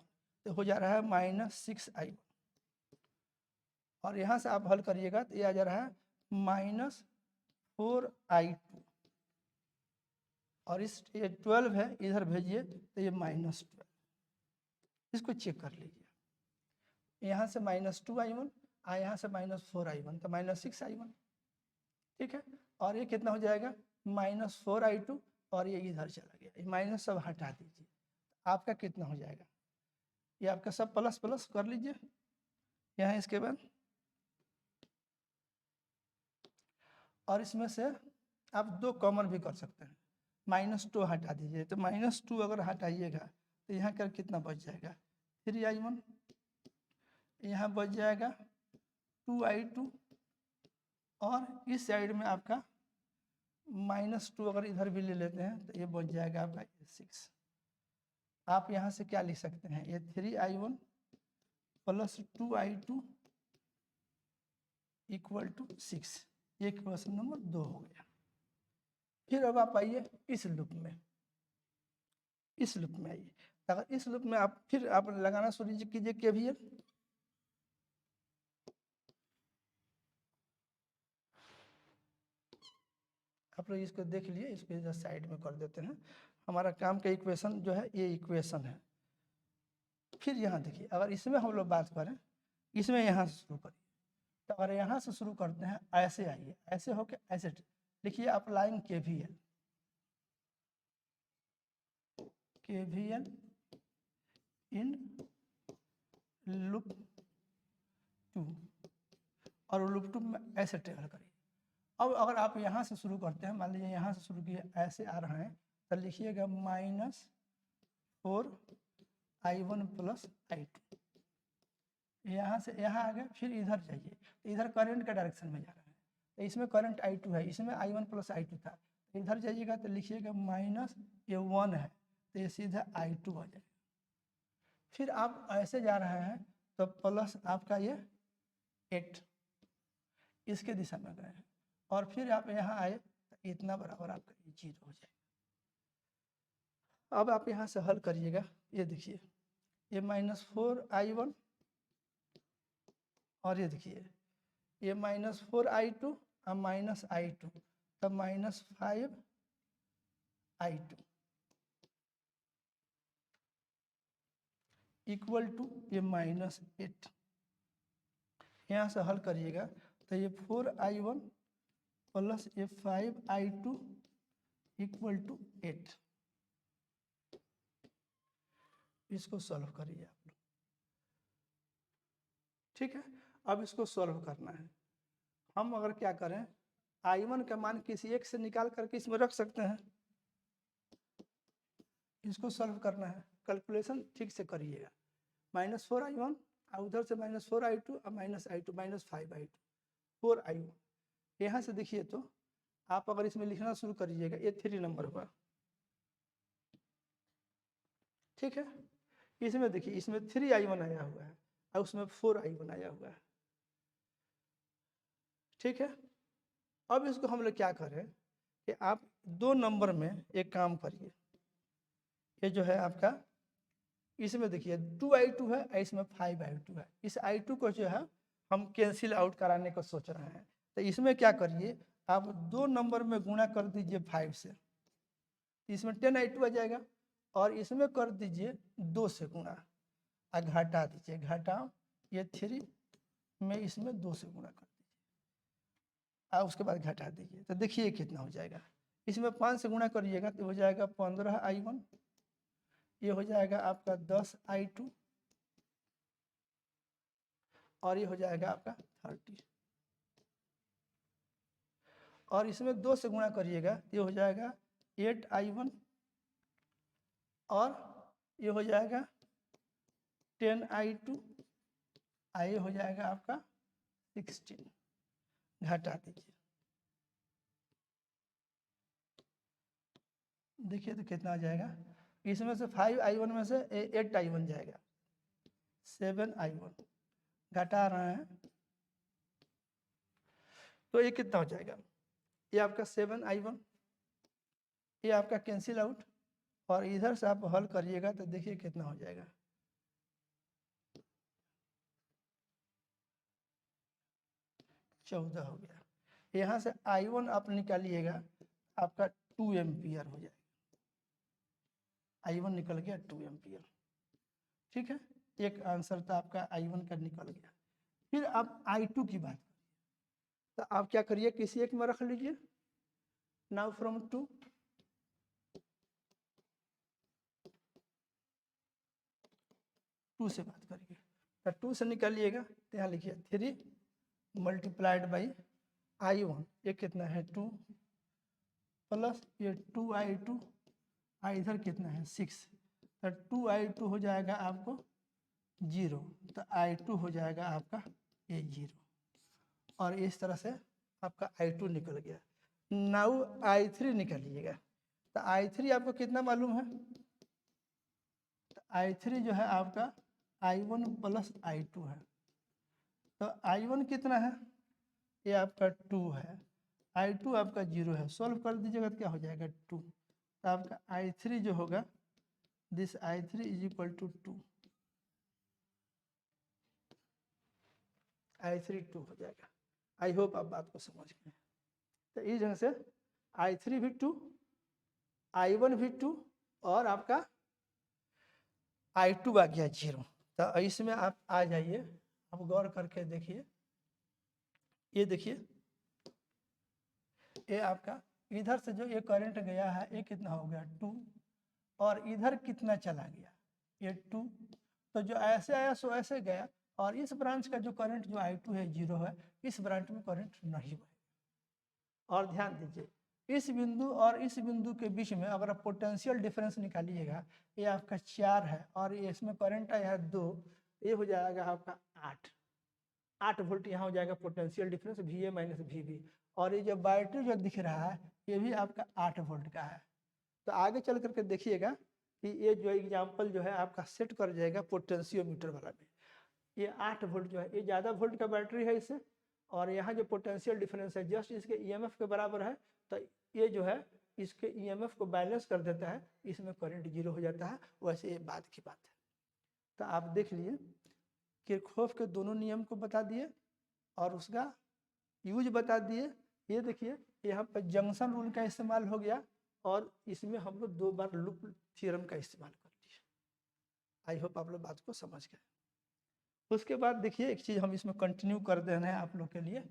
तो हो जा रहा है -6I1, और यहाँ से आप हल करिएगा तो ये आ जा रहा है -4I2, और इस ये 12 है इधर भेजिए तो ये -12। इसको चेक कर लीजिए, यहाँ से -2I1 यहाँ से -4I1 तो -6I1। ठीक है, और ये कितना हो जाएगा -4I2, और ये इधर चला गया, ये माइनस सब हटा दीजिए, आपका कितना हो जाएगा, ये आपका सब प्लस प्लस कर लीजिए यहाँ इसके बाद, और इसमें से आप 2 कॉमन भी कर सकते हैं, -2 हटा दीजिए, तो -2 अगर हटाइएगा तो यहाँ कर कितना बच जाएगा 3I1, यहाँ बच जाएगा 2I2, और इस साइड में आपका -2 अगर इधर भी ले लेते हैं तो ये बच जाएगा आपका 6। आप यहाँ से क्या लिख सकते हैं, ये 3I1 plus 2I2 equal to 6, ये क्वेश्चन नंबर 2 हो गया। फिर अब आप आइए इस लूप में, इस लूप में आइए, अगर इस लूप में आप फिर आप लगाना शुरू कीजिए KVL। आप लोग इसको देख लिए, इसको इधर साइड में कर देते हैं, हमारा काम का इक्वेशन जो है ये इक्वेशन है। फिर यहाँ देखिए, अगर इसमें हम लोग बात करें, इसमें यहाँ से शुरू करिए, तो अगर यहाँ से शुरू करते हैं ऐसे आइए, ऐसे होके ऐसे लिखिए applying KVL, KVL in loop 2, और लूप 2 में ऐसे ट्रेवल करिए। अब अगर आप यहाँ से शुरू करते हैं, मान लीजिए यहाँ से शुरू किए ऐसे आ रहे हैं, तो लिखिएगा -4I1 प्लस I2, यहाँ से यहाँ आ गए, फिर इधर जाइए, इधर करंट का डायरेक्शन में जा रहा है, तो इसमें करंट I2 है, इसमें I1 प्लस I2 था, इधर जाइएगा तो लिखिएगा -1 है, तो ये सीधा I2 आ जाएगा। फिर आप ऐसे जा रहे हैं तो प्लस आपका ये 8 इसके दिशा में गए हैं, और फिर आप यहाँ आए तो इतना बराबर आपका 0 हो जाएगा। अब आप यहाँ से हल करिएगा, ये देखिए ये -4I1, और ये देखिए ये -4I2 और -I2 तब -5I2 इक्वल टू ये -8। यहाँ से हल करिएगा तो ये 4I1 प्लस ये 5I2 इक्वल टू 8। इसको सॉल्व करिए आप लोग। ठीक है, अब इसको सॉल्व करना है। हम अगर क्या करें, I1 का मान किसी एक से निकाल करके इसमें रख सकते हैं, इसको सॉल्व करना है, कैलकुलेशन ठीक से करिएगा। -4I1 और उधर से -4I2 और -I2 -5I2 4I1। यहाँ से देखिए तो आप अगर इसमें लिखना शुरू करिएगा, ये 3 नंबर हुआ। ठीक है, इसमें देखिए इसमें 3I1 आया हुआ है और उसमें 4I1 आया हुआ है। ठीक है, अब इसको हम लोग क्या करें कि आप 2 नंबर में एक काम करिए, ये जो है आपका इसमें देखिए 2i2 है, इसमें 5i2 है। इस i2 को जो है हम कैंसिल आउट कराने को सोच रहे हैं। तो इसमें क्या करिए, आप 2 नंबर में गुणा कर दीजिए 5 से, इसमें 10i2 आ जाएगा, और इसमें कर दीजिए 2 से गुणा, और घटा दीजिए, घटाओ ये 3 में इसमें 2 से गुणा कर दीजिए, और उसके बाद घटा दीजिए। तो देखिए कितना हो जाएगा, इसमें 5 से गुणा करिएगा तो हो जाएगा 15i1, ये हो जाएगा आपका 10i2, और ये हो जाएगा आपका 30, और इसमें 2 से गुणा करिएगा ये हो जाएगा 8i1, और ये हो जाएगा 10i2, ये हो जाएगा आपका 16, घटा दीजिए, देखिए तो कितना आ जाएगा, इसमें से 5i1 में से 8i1 जाएगा, 7i1 घटा रहे हैं, तो ये कितना हो जाएगा, ये आपका 7i1, ये आपका कैंसिल आउट, और इधर से आप हल करिएगा तो देखिए कितना हो जाएगा, 14 हो गया। यहाँ से i1 आप निकालिएगा, आपका 2 एम्पियर हो जाएगा, i1 निकल गया 2 एम्पियर। ठीक है, एक आंसर तो आपका i1 का निकल गया। फिर आप i2 की बात करिए, तो आप क्या करिए, किसी एक में रख लीजिए, नाउ फ्रॉम 2 से बात करिए, तो 2 से निकालिएगा तो यहाँ लिखिए 3 मल्टीप्लाइड बाई i1, ये कितना है 2, प्लस ये 2i2, इधर कितना है 6, तो 2i2 हो जाएगा आपको 0, तो i2 हो जाएगा आपका ये 0, और इस तरह से आपका i2 निकल गया। नाउ i3 निकालिएगा, तो i3 आपको कितना मालूम है, तो i3 जो है आपका i1 प्लस i2 है, तो i1 कितना है, ये आपका 2 है, i2 आपका 0 है, सॉल्व कर दीजिएगा तो क्या हो जाएगा 2, तो आपका i3 जो होगा, this i3 is equal to 2, i3 2 हो जाएगा। आई होप आप बात को समझ गए। तो इस ढंग से i3 भी 2, i1 भी 2, और आपका i2 आ गया 0। तो इसमें आप आ जाइए, आप गौर करके देखिए, ये देखिए, ये आपका इधर से जो ये करंट गया है ये कितना हो गया 2, और इधर कितना चला गया ये 2, तो जो ऐसे आया सो ऐसे गया, और इस ब्रांच का जो करंट जो i2 है 0 है, इस ब्रांच में करंट नहीं बहेगा। और ध्यान दीजिए, इस बिंदु और इस बिंदु के बीच में अगर आप पोटेंशियल डिफरेंस निकालिएगा, ये आपका 4 है, और ये इसमें करंट आया है 2, ये हो जाएगा आपका 8 वोल्ट यहाँ हो जाएगा potential difference VA minus VB, और ये जो बैटरी जो दिख रहा है ये भी आपका 8 वोल्ट का है। तो आगे चल करके देखिएगा कि ये जो एग्जाम्पल जो है आपका सेट कर जाएगा पोटेंशियोमीटर वाला में, ये 8 वोल्ट जो है ये ज़्यादा वोल्ट का बैटरी है इससे, और यहाँ जो पोटेंशियल डिफरेंस है जस्ट इसके EMF के बराबर है, तो ये जो है इसके EMF को बैलेंस कर देता है, इसमें करंट 0 हो जाता है। वैसे ये बात की बात है। तो आप देख लिए किरचॉफ के दोनों नियम को बता दिए और उसका यूज बता दिए। ये देखिए यहाँ पर जंक्शन रूल का इस्तेमाल हो गया, और इसमें हम लोग 2 बार लूप थ्योरम का इस्तेमाल कर दिए। आई होप आप लोग बात को समझ गए। उसके बाद देखिए एक चीज़ हम इसमें कंटिन्यू कर देना है आप लोग के लिए,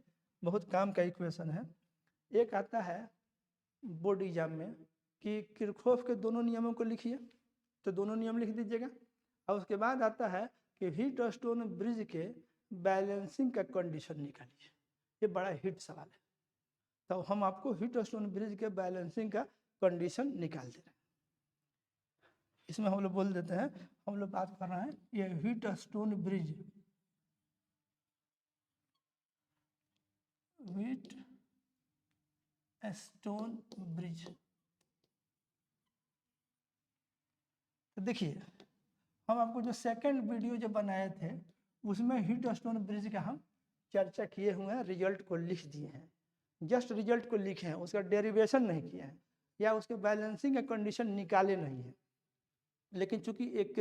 बहुत काम का इक्वेशन है। एक आता है बोर्ड एग्जाम में कि किरचॉफ के दोनों नियमों को लिखिए, तो दोनों नियम लिख दीजिएगा। और उसके बाद आता है कि व्हीटस्टोन ब्रिज के बैलेंसिंग का कंडीशन निकालिए। ये बड़ा हिट सवाल है, तो हम आपको व्हीटस्टोन ब्रिज के बैलेंसिंग का कंडीशन निकाल दे रहे हैं। इसमें हम लोग बोल देते हैं, हम लोग बात कर रहे हैं ये व्हीटस्टोन ब्रिज, व्हीटस्टोन ब्रिज। तो देखिए हम आपको जो सेकंड वीडियो जो बनाए थे उसमें व्हीटस्टोन ब्रिज का हम चर्चा किए हुए हैं, रिजल्ट को लिख दिए हैं, जस्ट रिजल्ट को लिखे हैं, उसका डेरिवेशन नहीं किया है या उसके बैलेंसिंग का कंडीशन निकाले नहीं है। लेकिन चूंकि एक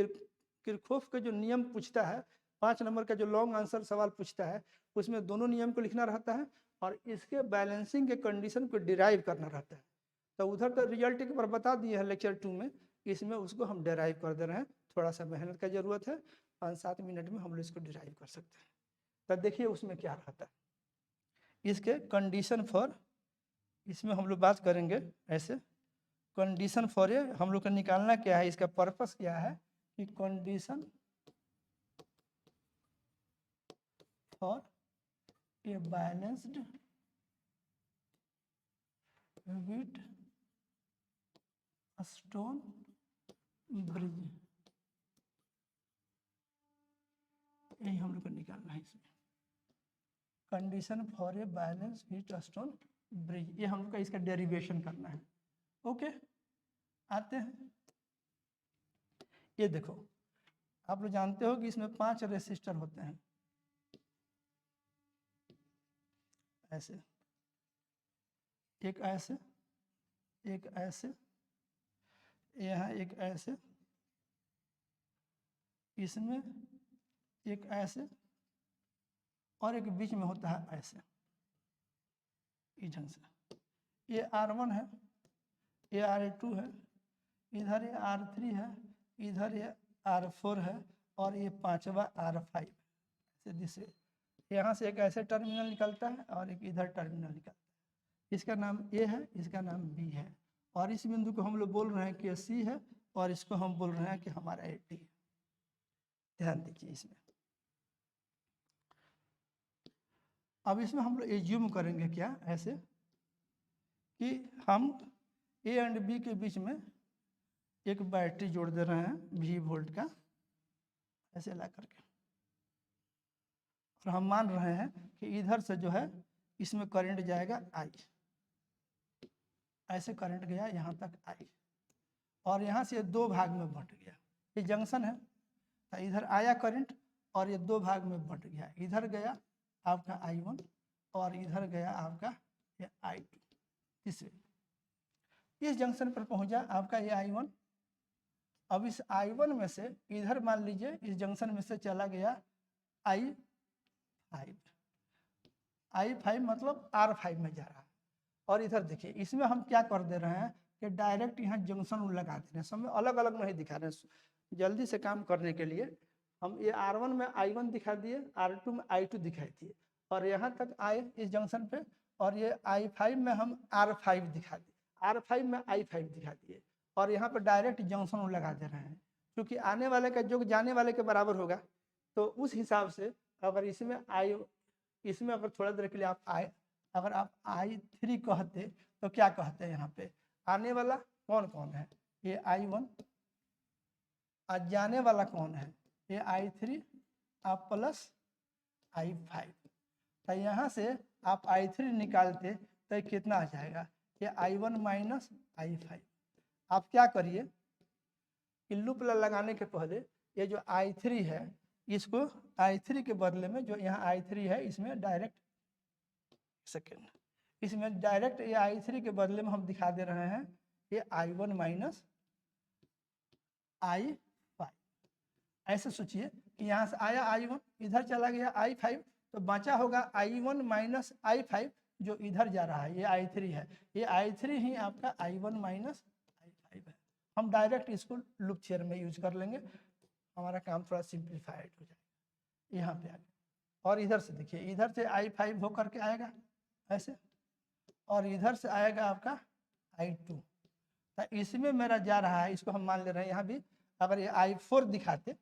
किरचॉफ के जो नियम पूछता है, 5 नंबर का जो लॉन्ग आंसर सवाल पूछता है, उसमें दोनों नियम को लिखना रहता है और इसके बैलेंसिंग के कंडीशन को डिराइव करना रहता है। तो उधर तो रिजल्ट एक बार बता दिए हैं लेक्चर 2 में, इसमें उसको हम डिराइव कर दे रहे हैं। थोड़ा सा मेहनत का जरूरत है, 5-7 मिनट में हम लोग इसको डिराइव कर सकते हैं। तो देखिए उसमें क्या रहता है, इसके कंडीशन फॉर, इसमें हम लोग बात करेंगे ऐसे कंडीशन फॉर ए, हम लोग को निकालना क्या है, इसका पर्पस क्या है कि condition for a balanced with stone bridge, यही हम लोग को निकालना है इसमें। Condition for a balance with stone bridge, ये हम लोग का इसका डेरिवेशन करना है। ओके, आते हैं। ये देखो, आप लोग जानते हो कि इसमें 5 रेसिस्टर होते हैं ऐसे, एक ऐसे, एक ऐसे, यहाँ एक ऐसे, इसमें एक ऐसे और एक बीच में होता है ऐसे, इस ढंग से। ये R1 है, ये R2 है, इधर ये R3 है, इधर ये R4 है और ये 5वां R5 ऐसे दिसे। यहाँ से एक ऐसे टर्मिनल निकलता है और एक इधर टर्मिनल निकलता है। इसका नाम A है, इसका नाम B है और इस बिंदु को हम लोग बोल रहे हैं कि C है और इसको हम बोल रहे हैं कि हमारा D है। ध्यान दीजिए इसमें। अब इसमें हम लोग एज्यूम करेंगे क्या ऐसे कि हम A एंड B के बीच में एक बैटरी जोड़ दे रहे हैं V वोल्ट का, ऐसे ला करके, और हम मान रहे हैं कि इधर से जो है इसमें करंट जाएगा I, ऐसे करंट गया यहाँ तक I और यहाँ से 2 भाग में बंट गया। ये जंक्शन है, तो इधर आया करंट और ये 2 भाग में बंट गया, इधर गया आपका I1 और इधर गया आपका ये I2। तीसरे इस जंक्शन पर पहुंचा आपका ये I1। अब इस I1 में से इधर मान लीजिए इस जंक्शन में से चला गया I5, I5 मतलब R5 में जा रहा है। और इधर देखिए इसमें हम क्या कर दे रहे हैं कि डायरेक्ट यहाँ जंक्शन लगा दे रहे हैं, सब में अलग अलग नहीं दिखा रहे हैं। जल्दी से काम करने के लिए हम ये R1 में I1 दिखा दिए, R2 में I2 दिखाई दिए और यहाँ तक आए इस जंक्शन पे, और ये I5 में हम R5 दिखा दिए, R5 में I5 दिखा दिए और यहाँ पर डायरेक्ट जंक्शन लगा दे रहे हैं। क्योंकि आने वाले का जो जाने वाले के बराबर होगा, तो उस हिसाब से अगर इसमें अगर थोड़ा देर के लिए अगर आप I3 कहते तो क्या कहते हैं, यहाँ पे आने वाला कौन कौन है, ये I1, आज जाने वाला कौन है, ये I3 आप प्लस I5। तो यहाँ से आप I3 निकालते तो कितना आ जाएगा, ये I1 माइनस I5। आप क्या करिए कि लूप लगाने के पहले ये जो I3 है, इसको I3 के बदले में जो यहाँ I3 है इसमें डायरेक्ट इसमें डायरेक्ट ये I3 के बदले में हम दिखा दे रहे हैं ये I1 माइनस I5। ऐसे सोचिए कि यहाँ से आया I1, इधर चला गया I5, तो बचा होगा I1 माइनस I5 जो इधर जा रहा है, ये I3 है, ये I3 ही आपका I1 माइनस I5 है। हम डायरेक्ट इसको लूप थ्योरम में यूज कर लेंगे, हमारा काम थोड़ा सिंप्लीफाइड हो जाएगा। यहाँ पे आगे और इधर से देखिए, इधर से I5 होकर के आएगा ऐसे और इधर से आएगा आपका I2। तो इसमें मेरा जा रहा है, इसको हम मान ले रहे हैं यहाँ भी, अगर ये I4 दिखाते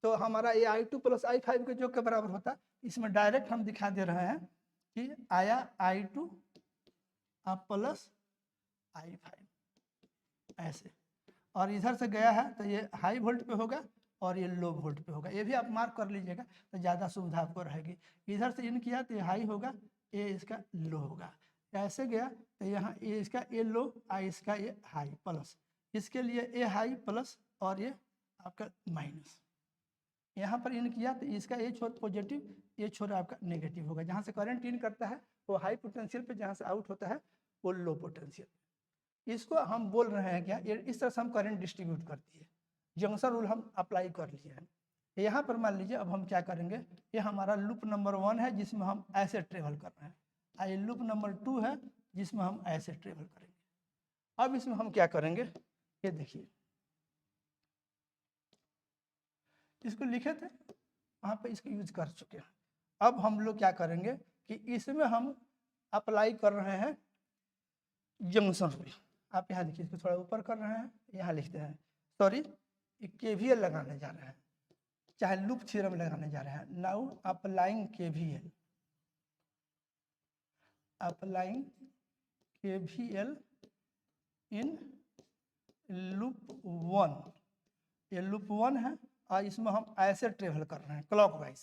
तो हमारा ये I2 प्लस I5 के जो के बराबर होता, इसमें डायरेक्ट हम दिखा दे रहे हैं कि आया I2 प्लस I5 ऐसे, और इधर से गया है तो ये हाई वोल्ट पे होगा और ये लो वोल्ट पे होगा, ये भी आप मार्क कर लीजिएगा तो ज़्यादा सुविधा आपको रहेगी। इधर से इन किया तो ये हाई होगा, ये इसका लो होगा, ऐसे गया तो यहाँ ये इसका ये लो और इसका ये हाई प्लस, इसके लिए ए हाई प्लस और ये आपका माइनस। यहाँ पर इन किया तो इसका ये छोर पॉजिटिव, ये छोर आपका नेगेटिव होगा। जहाँ से करंट इन करता है वो हाई पोटेंशियल पे, जहाँ से आउट होता है वो लो पोटेंशियल। इसको हम बोल रहे हैं क्या, ये इस तरह से हम करंट डिस्ट्रीब्यूट करती है। जंक्शन रूल हम अप्लाई कर लिए हैं। यहाँ पर मान लीजिए अब हम क्या करेंगे, ये हमारा लूप नंबर 1 है जिसमें हम ऐसे ट्रेवल कर रहे हैं, और ये लूप नंबर 2 है जिसमें हम ऐसे ट्रेवल करेंगे। अब इसमें हम क्या करेंगे, ये देखिए इसको लिखे थे वहाँ पे, इसको यूज कर चुके हैं। अब हम लोग क्या करेंगे कि इसमें हम अप्लाई कर रहे हैं जंक्शन रूल। आप यहाँ देखिए, इसको थोड़ा ऊपर कर रहे हैं, यहाँ लिखते हैं, सॉरी KVL लगाने जा रहे हैं, चाहे लूप थ्योरम लगाने जा रहे हैं। Now applying KVL, applying KVL in loop 1। ये लूप 1 है और इसमें हम ऐसे ट्रेवल कर रहे हैं क्लॉकवाइज।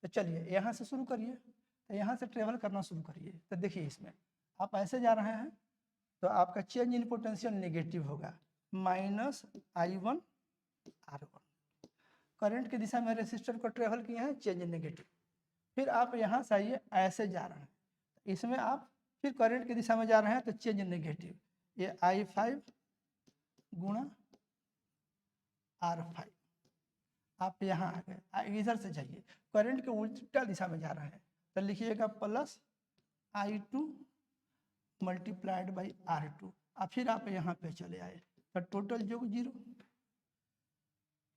तो चलिए यहाँ से शुरू करिए, तो यहाँ से ट्रेवल करना शुरू करिए। तो देखिए इसमें आप ऐसे जा रहे हैं तो आपका चेंज इन पोटेंशियल नेगेटिव होगा, -I1 R1। करंट की दिशा में रेसिस्टर को ट्रेवल किए हैं, चेंज इन नेगेटिव। फिर आप यहाँ से आइए, ऐसे जा रहे हैं, इसमें आप फिर करंट की दिशा में जा रहे हैं तो चेंज इन नेगेटिव, ये I5 गुणा R5। आप यहाँ आ गए, इधर से जाइए, करंट के उल्टा दिशा में जा रहे हैं तो लिखिएगा +I2 मल्टीप्लाइड बाई R2। और फिर आप यहाँ पे चले आए तो टोटल जो 0।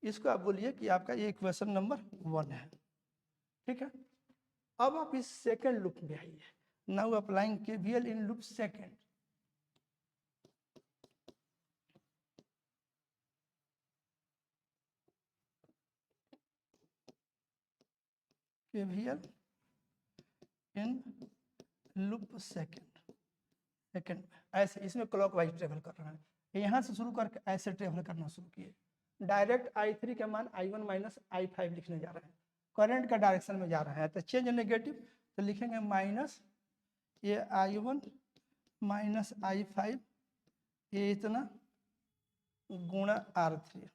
इसको आप बोलिए कि आपका ये इक्वेशन नंबर 1 है, ठीक है। अब आप इस सेकेंड लूप में आइए, now applying KVL in loop second. KVL in loop second ऐसे, इसमें क्लॉकवाइज ट्रेवल कर रहे हैं, यहाँ से शुरू करके ऐसे ट्रेवल करना शुरू किए। डायरेक्ट I3 के मान I1 माइनस I5 लिखने जा रहे हैं, करंट का डायरेक्शन में जा रहे हैं तो चेंज नेगेटिव, तो लिखेंगे माइनस ये I1 माइनस I5 ये इतना गुणा R3,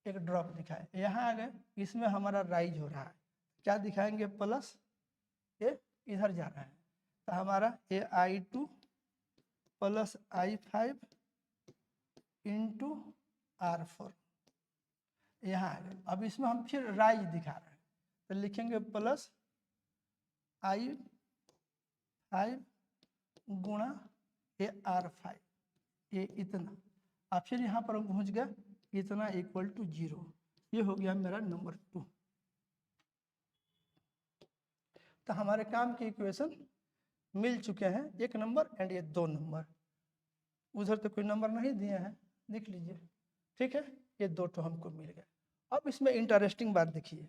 एक ड्रॉप दिखाए। यहाँ आ गए, इसमें हमारा राइज हो रहा है, क्या दिखाएंगे प्लस, ये इधर जा रहा है तो हमारा ये I2 plus I5 into R4 यहाँ आ गए। अब इसमें हम फिर राइज दिखा रहे हैं तो लिखेंगे प्लस I5 गुणा ये R5 ये इतना, अब फिर यहाँ पर हम पहुँच गया इतना इक्वल टू 0। ये हो गया मेरा नंबर 2। तो हमारे काम की इक्वेशन मिल चुके हैं, 1 नंबर एंड ये 2 नंबर। उधर तो कोई नंबर नहीं दिए हैं, देख लीजिए, ठीक है। ये 2 तो हमको मिल गए। अब इसमें इंटरेस्टिंग बात देखिए,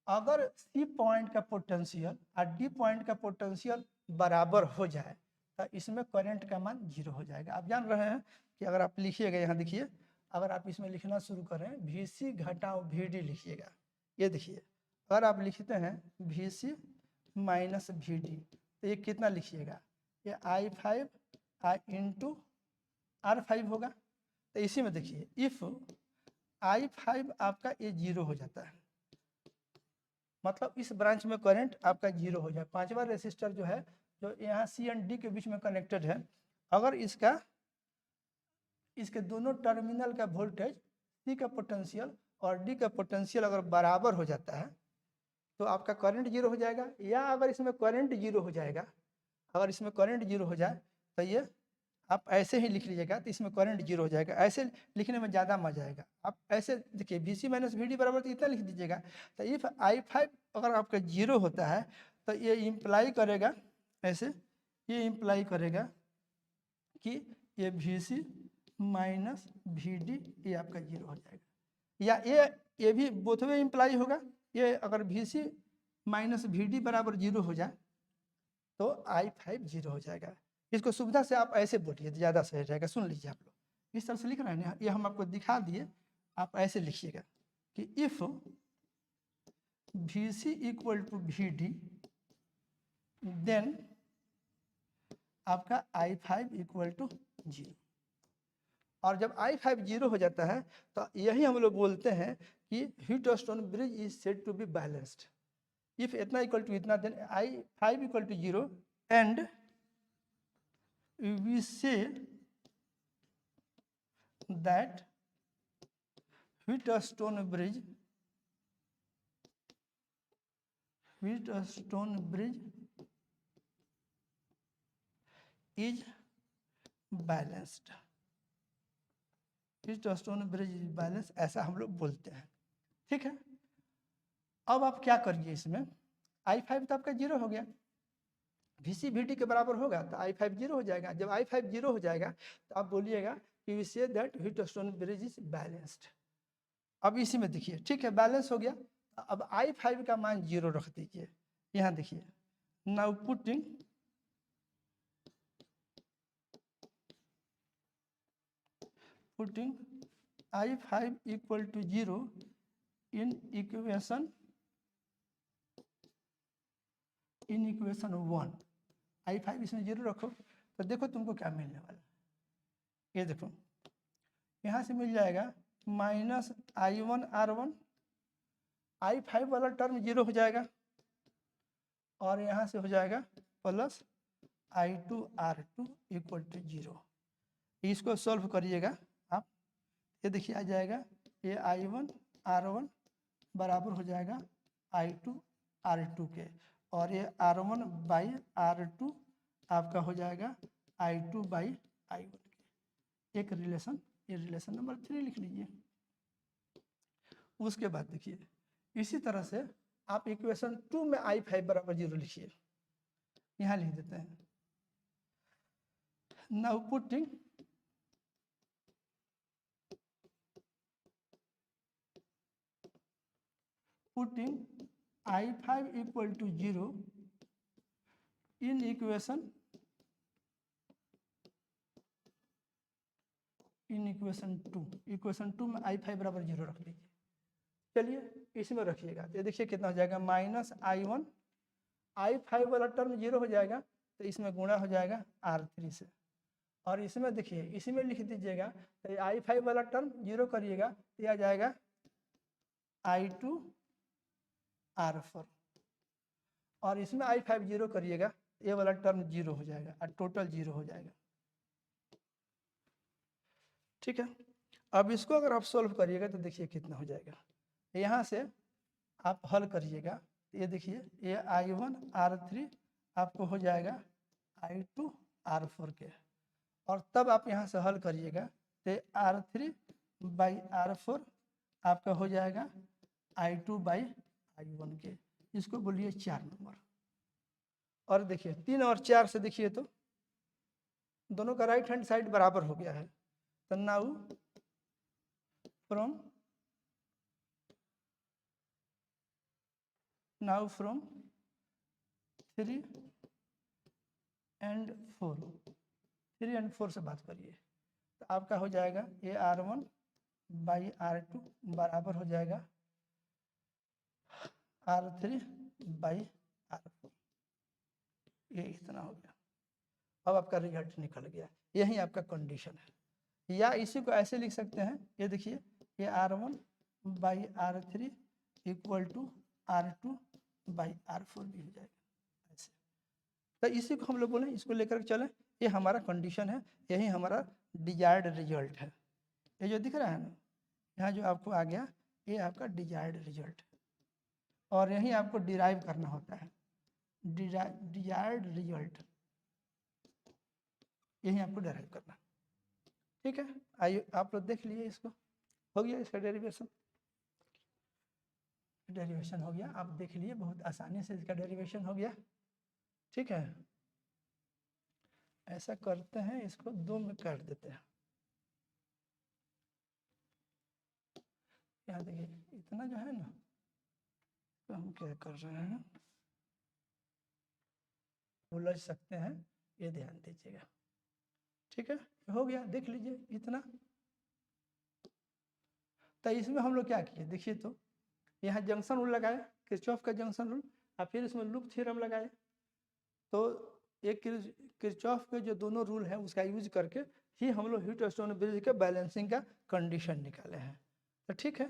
अगर C पॉइंट का पोटेंशियल और D पॉइंट का पोटेंशियल बराबर हो जाए तो इसमें करंट का मान 0 हो जाएगा। आप जान रहे हैं कि अगर आप लिखिएगा, यहाँ देखिए, अगर आप इसमें लिखना शुरू करें VC घटाओ VD लिखिएगा, ये देखिए अगर आप लिखते हैं VC माइनस VD तो ये कितना लिखिएगा, ये I5 इंटू R5 होगा। तो इसी में देखिए इफ I5 आपका ये 0 हो जाता है, मतलब इस ब्रांच में करंट आपका 0 हो जाए। 5वां रेसिस्टर जो है, जो यहाँ C एंड D के बीच में कनेक्टेड है, अगर इसके दोनों टर्मिनल का वोल्टेज C का पोटेंशियल और D का पोटेंशियल अगर बराबर हो जाता है तो आपका करंट 0 हो जाएगा। या अगर इसमें करंट 0 हो जाएगा, अगर इसमें करंट 0 हो जाए तो ये आप ऐसे ही लिख लीजिएगा, तो इसमें करंट 0 हो जाएगा। ऐसे लिखने में ज़्यादा मजा आएगा। आप ऐसे देखिए VC माइनस VD बराबर तो इतना लिख दीजिएगा। तो इफ I5 अगर आपका 0 होता है तो ये इम्प्लाई करेगा, ऐसे ये इम्प्लाई करेगा कि ये VC माइनस VD ये आपका 0 हो जाएगा। या ये भी बोथ वे इम्प्लाई होगा, ये अगर VC माइनस VD बराबर 0 हो जाए तो I5 0 हो जाएगा। इसको सुविधा से आप ऐसे बोलिए, ज़्यादा सही रहेगा। सुन लीजिए, आप लोग इस तरह से लिख रहे हैं ना, ये हम आपको दिखा दिए, आप ऐसे लिखिएगा कि if VC equal to VD then आपका I5 इक्वल टू 0। और जब I5 0 हो जाता है तो यही हम लोग बोलते हैं कि Wheatstone bridge is said to be balanced. If इतना इक्वल टू इतना then I5 equal to 0 and we say that Wheatstone bridge is balanced. Wheatstone bridge is balance, ऐसा हम लोग बोलते हैं। ठीक है, अब आप क्या करिए, इसमें I5 तो आपका 0 हो गया, VC VT के बराबर होगा तो I5 0 हो जाएगा। जब I5 0 हो जाएगा तो आप बोलिएगा कि we say that Wheatstone bridge is balanced. अब इसी में देखिए, ठीक है, बैलेंस हो गया। अब I5 का मान 0 रख दीजिए। यहाँ देखिए, now putting I5 equal to 0 in equation 1। I5 इसमें 0 रखो तो देखो तुमको क्या मिलने वाला। ये देखो, यहाँ से मिल जाएगा -I1R1, I5 वाला टर्म 0 हो जाएगा, और यहाँ से हो जाएगा प्लस I2R2 इक्वल टू 0। इसको सॉल्व करिएगा आप, ये देखिए आ जाएगा, ये I1R1 बराबर हो जाएगा I2R2 के, और ये R1/R2 आपका हो जाएगा I2/I1 के। एक रिलेशन, ये रिलेशन नंबर 3 लिख लीजिए। उसके बाद देखिए, इसी तरह से आप इक्वेशन 2 में I5 बराबर 0 लिखिए। यहाँ लिख देते हैं, now putting I5 equal to 0 in equation 2। Equation 2 में I5 बराबर 0 रख लीजिए। चलिए इसमें रखिएगा, ये देखिए कितना हो जाएगा, -I1, I5 वाला टर्म 0 हो जाएगा तो इसमें गुणा हो जाएगा R3 से, और इसमें देखिए, इसी में लिख दीजिएगा, तो I5 वाला टर्म 0 करिएगा तो यह आ जाएगा I2R4, और इसमें I5 0 करिएगा ये वाला टर्म 0 हो जाएगा और टोटल 0 हो जाएगा। ठीक है, अब इसको अगर आप सोल्व करिएगा तो देखिए कितना हो जाएगा। यहाँ से आप हल करिएगा, ये देखिए, ये I1R3 आपको हो जाएगा I2R4 के, और तब आप यहाँ से हल करिएगा तो R3/R4 आपका हो जाएगा I2/I1 के। इसको बोलिए 4 नंबर। और देखिए 3 और 4 से देखिए तो दोनों का राइट हैंड साइड बराबर हो गया है। तो नाउ फ्रॉम 3 and 4 से बात करिए तो आपका हो जाएगा ये R1/R2 बराबर हो जाएगा R3/R4। ये इतना हो गया। अब आपका रिजल्ट निकल गया, यही आपका कंडीशन है। या इसी को ऐसे लिख सकते हैं, ये देखिए, ये R1/R3 इक्वल टू R2/R4 भी हो जाएगा ऐसे। तो इसी को हम लोग बोले, इसको लेकर चलें, ये हमारा कंडीशन है, यही हमारा डिजायर्ड रिजल्ट है। ये जो दिख रहा है ना, यहाँ जो आपको आ गया, ये आपका डिजायर्ड रिजल्ट, और यही आपको डिराइव करना होता है, डिजायर्ड रिजल्ट, यही आपको डिराइव करना। ठीक है, आइए आप लोग देख लीजिए, इसको हो गया, इसका डेरिवेशन हो गया, आप देख लिए, बहुत आसानी से इसका डेरिवेशन हो गया। ठीक है, ऐसा करते हैं, इसको 2 में काट देते हैं। यहाँ देखिए, इतना जो है ना, तो हम क्या कर रहे हैं, उलझ सकते हैं, ये ध्यान दीजिएगा। ठीक है, हो गया, देख लीजिए इतना। तो इसमें हम लोग क्या किए, देखिए तो यहाँ जंक्शन रूल लगाए, किरचॉफ का जंक्शन रूल, और फिर इसमें लूप थ्योरम लगाए। तो एक किरचॉफ के जो दोनों रूल हैं उसका यूज करके ही हम लोग व्हीटस्टोन ब्रिज के बैलेंसिंग का कंडीशन निकाले हैं। तो ठीक है,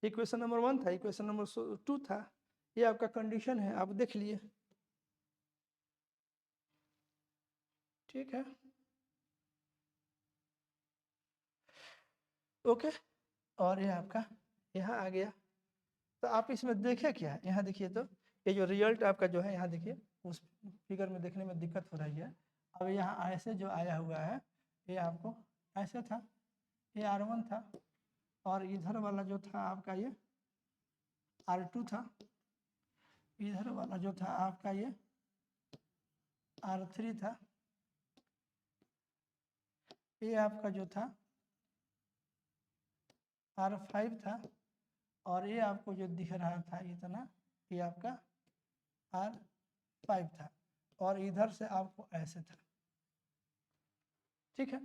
इक्वेशन नंबर 1 था, इक्वेशन नंबर 2 था, ये आपका कंडीशन है, आप देख लिए। ठीक है, ओके। और ये आपका यहाँ आ गया। तो आप इसमें देखे क्या, यहाँ देखिए तो ये जो रिजल्ट आपका जो है यहाँ देखिए, उस फिगर में देखने में दिक्कत हो रही है। अब यहाँ ऐसे जो आया हुआ है ये आपको ऐसे था, ये R1 था, और इधर वाला जो था आपका ये R2 था, इधर वाला जो था आपका ये R3 था, ये आपका जो था R5 था, और ये आपको जो दिख रहा था इतना, ये आपका R5 था, और इधर से आपको ऐसे था। ठीक है,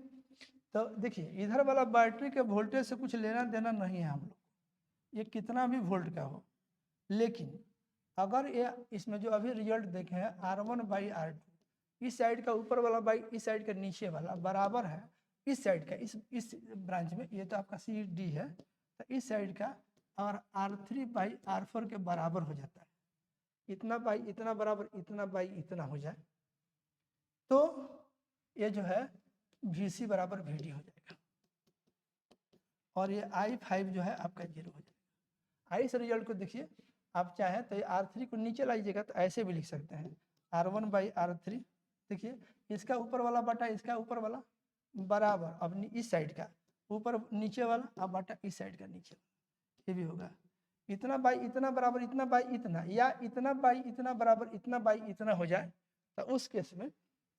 तो देखिए इधर वाला बैटरी के वोल्टेज से कुछ लेना देना नहीं है हम लोग, ये कितना भी वोल्ट का हो, लेकिन अगर ये इसमें जो अभी रिजल्ट देखे हैं R1/R2, इस साइड का ऊपर वाला बाई इस साइड का नीचे वाला बराबर है इस साइड का, इस ब्रांच में ये तो आपका CD है, तो इस साइड का और R3/R4 के बराबर हो जाता है। इतना बाई इतना बराबर इतना बाई इतना हो जाए तो ये जो है VC बराबर VD हो जाएगा, और ये I5 जो है आपका 0 हो जाएगा। इस रिजल्ट को देखिए, आप चाहें तो ये R3 को नीचे लाइएगा तो ऐसे भी लिख सकते हैं R1/R3। देखिए इसका ऊपर वाला बटा इसका ऊपर वाला बराबर, अब इस साइड का ऊपर नीचे वाला अब बटा इस साइड का नीचे, ये भी होगा इतना बाई इतना बराबर इतना बाई इतना, या इतना बाई इतना बराबर इतना बाई इतना हो जाए तो उस केस में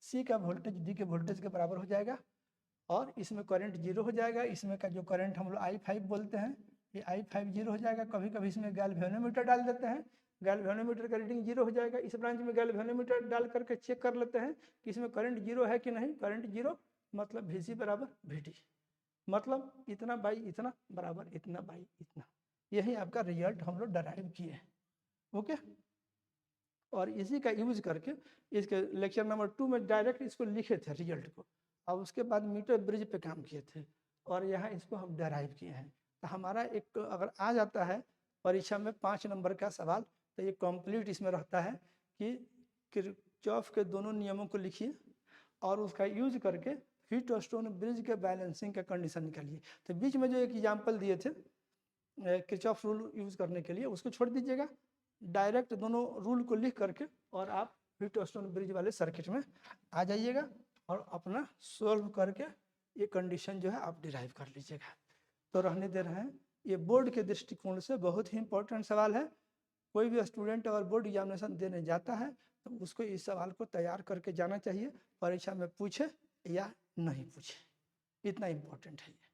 C का वोल्टेज D के वोल्टेज के बराबर हो जाएगा, और इसमें करंट 0 हो जाएगा। इसमें का जो करंट हम लोग I5 बोलते हैं, ये I5 0 हो जाएगा। कभी कभी इसमें गैल्वेनोमीटर डाल देते हैं, गैल्वेनोमीटर का रीडिंग 0 हो जाएगा। इस ब्रांच में गैल्वेनोमीटर डाल करके चेक कर लेते हैं कि इसमें करंट 0 है कि नहीं। करंट 0 मतलब VC बराबर VD, मतलब इतना बाई इतना बराबर इतना बाई इतना। यही आपका रिजल्ट हम लोग डराइव किए हैं। ओके, और इसी का यूज करके इसके लेक्चर नंबर 2 में डायरेक्ट इसको लिखे थे रिजल्ट को, और उसके बाद मीटर ब्रिज पे काम किए थे, और यहाँ इसको हम डराइव किए हैं। तो हमारा एक अगर आ जाता है परीक्षा में 5 नंबर का सवाल, तो ये कंप्लीट इसमें रहता है कि किरचॉफ के दोनों नियमों को लिखिए और उसका यूज करके हीट स्टोन ब्रिज के बैलेंसिंग का कंडीशन निकालिए। तो बीच में जो एक एग्जाम्पल दिए थे किरचॉफ रूल यूज करने के लिए, उसको छोड़ दीजिएगा, डायरेक्ट दोनों रूल को लिख करके और आप हीट स्टोन ब्रिज वाले सर्किट में आ जाइएगा और अपना सोल्व करके ये कंडीशन जो है आप डिराइव कर लीजिएगा। तो रहने दे रहे हैं, ये बोर्ड के दृष्टिकोण से बहुत ही इंपॉर्टेंट सवाल है। कोई भी स्टूडेंट अगर बोर्ड एग्जामिनेशन देने जाता है तो उसको इस सवाल को तैयार करके जाना चाहिए, परीक्षा में पूछे या नहीं पूछे, इतना इम्पोर्टेंट है ये।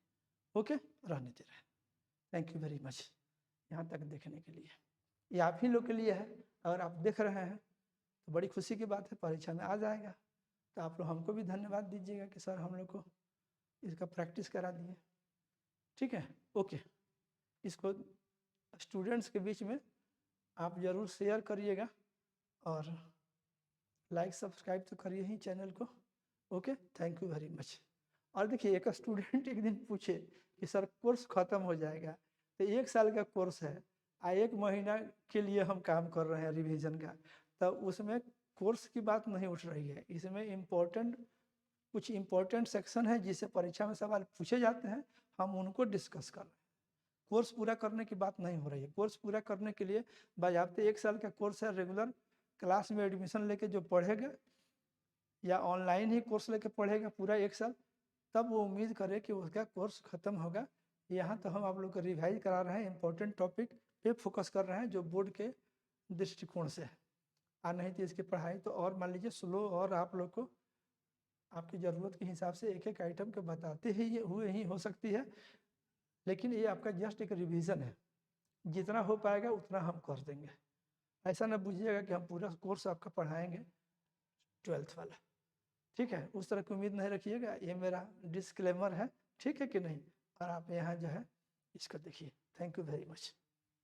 ओके, रहने दे रहे हैं। थैंक यू वेरी मच यहाँ तक देखने के लिए। ये आप ही लोग के लिए है, अगर आप देख रहे हैं तो बड़ी खुशी की बात है, परीक्षा में आ जाएगा तो आप लोग हमको भी धन्यवाद दीजिएगा कि सर हम लोग को इसका प्रैक्टिस करा दिए। ठीक है, ओके, इसको स्टूडेंट्स के बीच में आप ज़रूर शेयर करिएगा और लाइक सब्सक्राइब तो करिए ही चैनल को। Okay, thank you very much. और देखिए एक स्टूडेंट एक दिन पूछे कि सर कोर्स ख़त्म हो जाएगा, तो 1 साल का कोर्स है, 1 महीना के लिए हम काम कर रहे हैं रिवीजन का, तो उसमें कोर्स की बात नहीं उठ रही है। इसमें कुछ इम्पोर्टेंट सेक्शन है जिससे परीक्षा में सवाल पूछे जाते हैं, हम उनको डिस्कस कर रहे हैं। कोर्स पूरा करने की बात नहीं हो रही है। कोर्स पूरा करने के लिए बाज़ाब्ते 1 साल का कोर्स है, रेगुलर क्लास में एडमिशन लेके जो पढ़ेगा या ऑनलाइन ही कोर्स लेके पढ़ेगा पूरा 1 साल, तब वो उम्मीद करे कि उसका कोर्स ख़त्म होगा। यहाँ तो हम आप लोग को रिवाइज करा रहे हैं, इंपॉर्टेंट टॉपिक पे फोकस कर रहे हैं जो बोर्ड के दृष्टिकोण से है। नहीं तो इसकी पढ़ाई तो और मान लीजिए स्लो, और आप लोग को आपकी ज़रूरत के हिसाब से एक एक आइटम के बताते हुए ही हो सकती है, लेकिन ये आपका जस्ट एक रिवीजन है। जितना हो पाएगा उतना हम कर देंगे। ऐसा ना बुझिएगा कि हम पूरा कोर्स आपका पढ़ाएंगे 12th वाला। ठीक है, उस तरह की उम्मीद नहीं रखिएगा, ये मेरा डिस्क्लेमर है, ठीक है कि नहीं। और आप यहाँ जो है इसको देखिए। Thank you very much.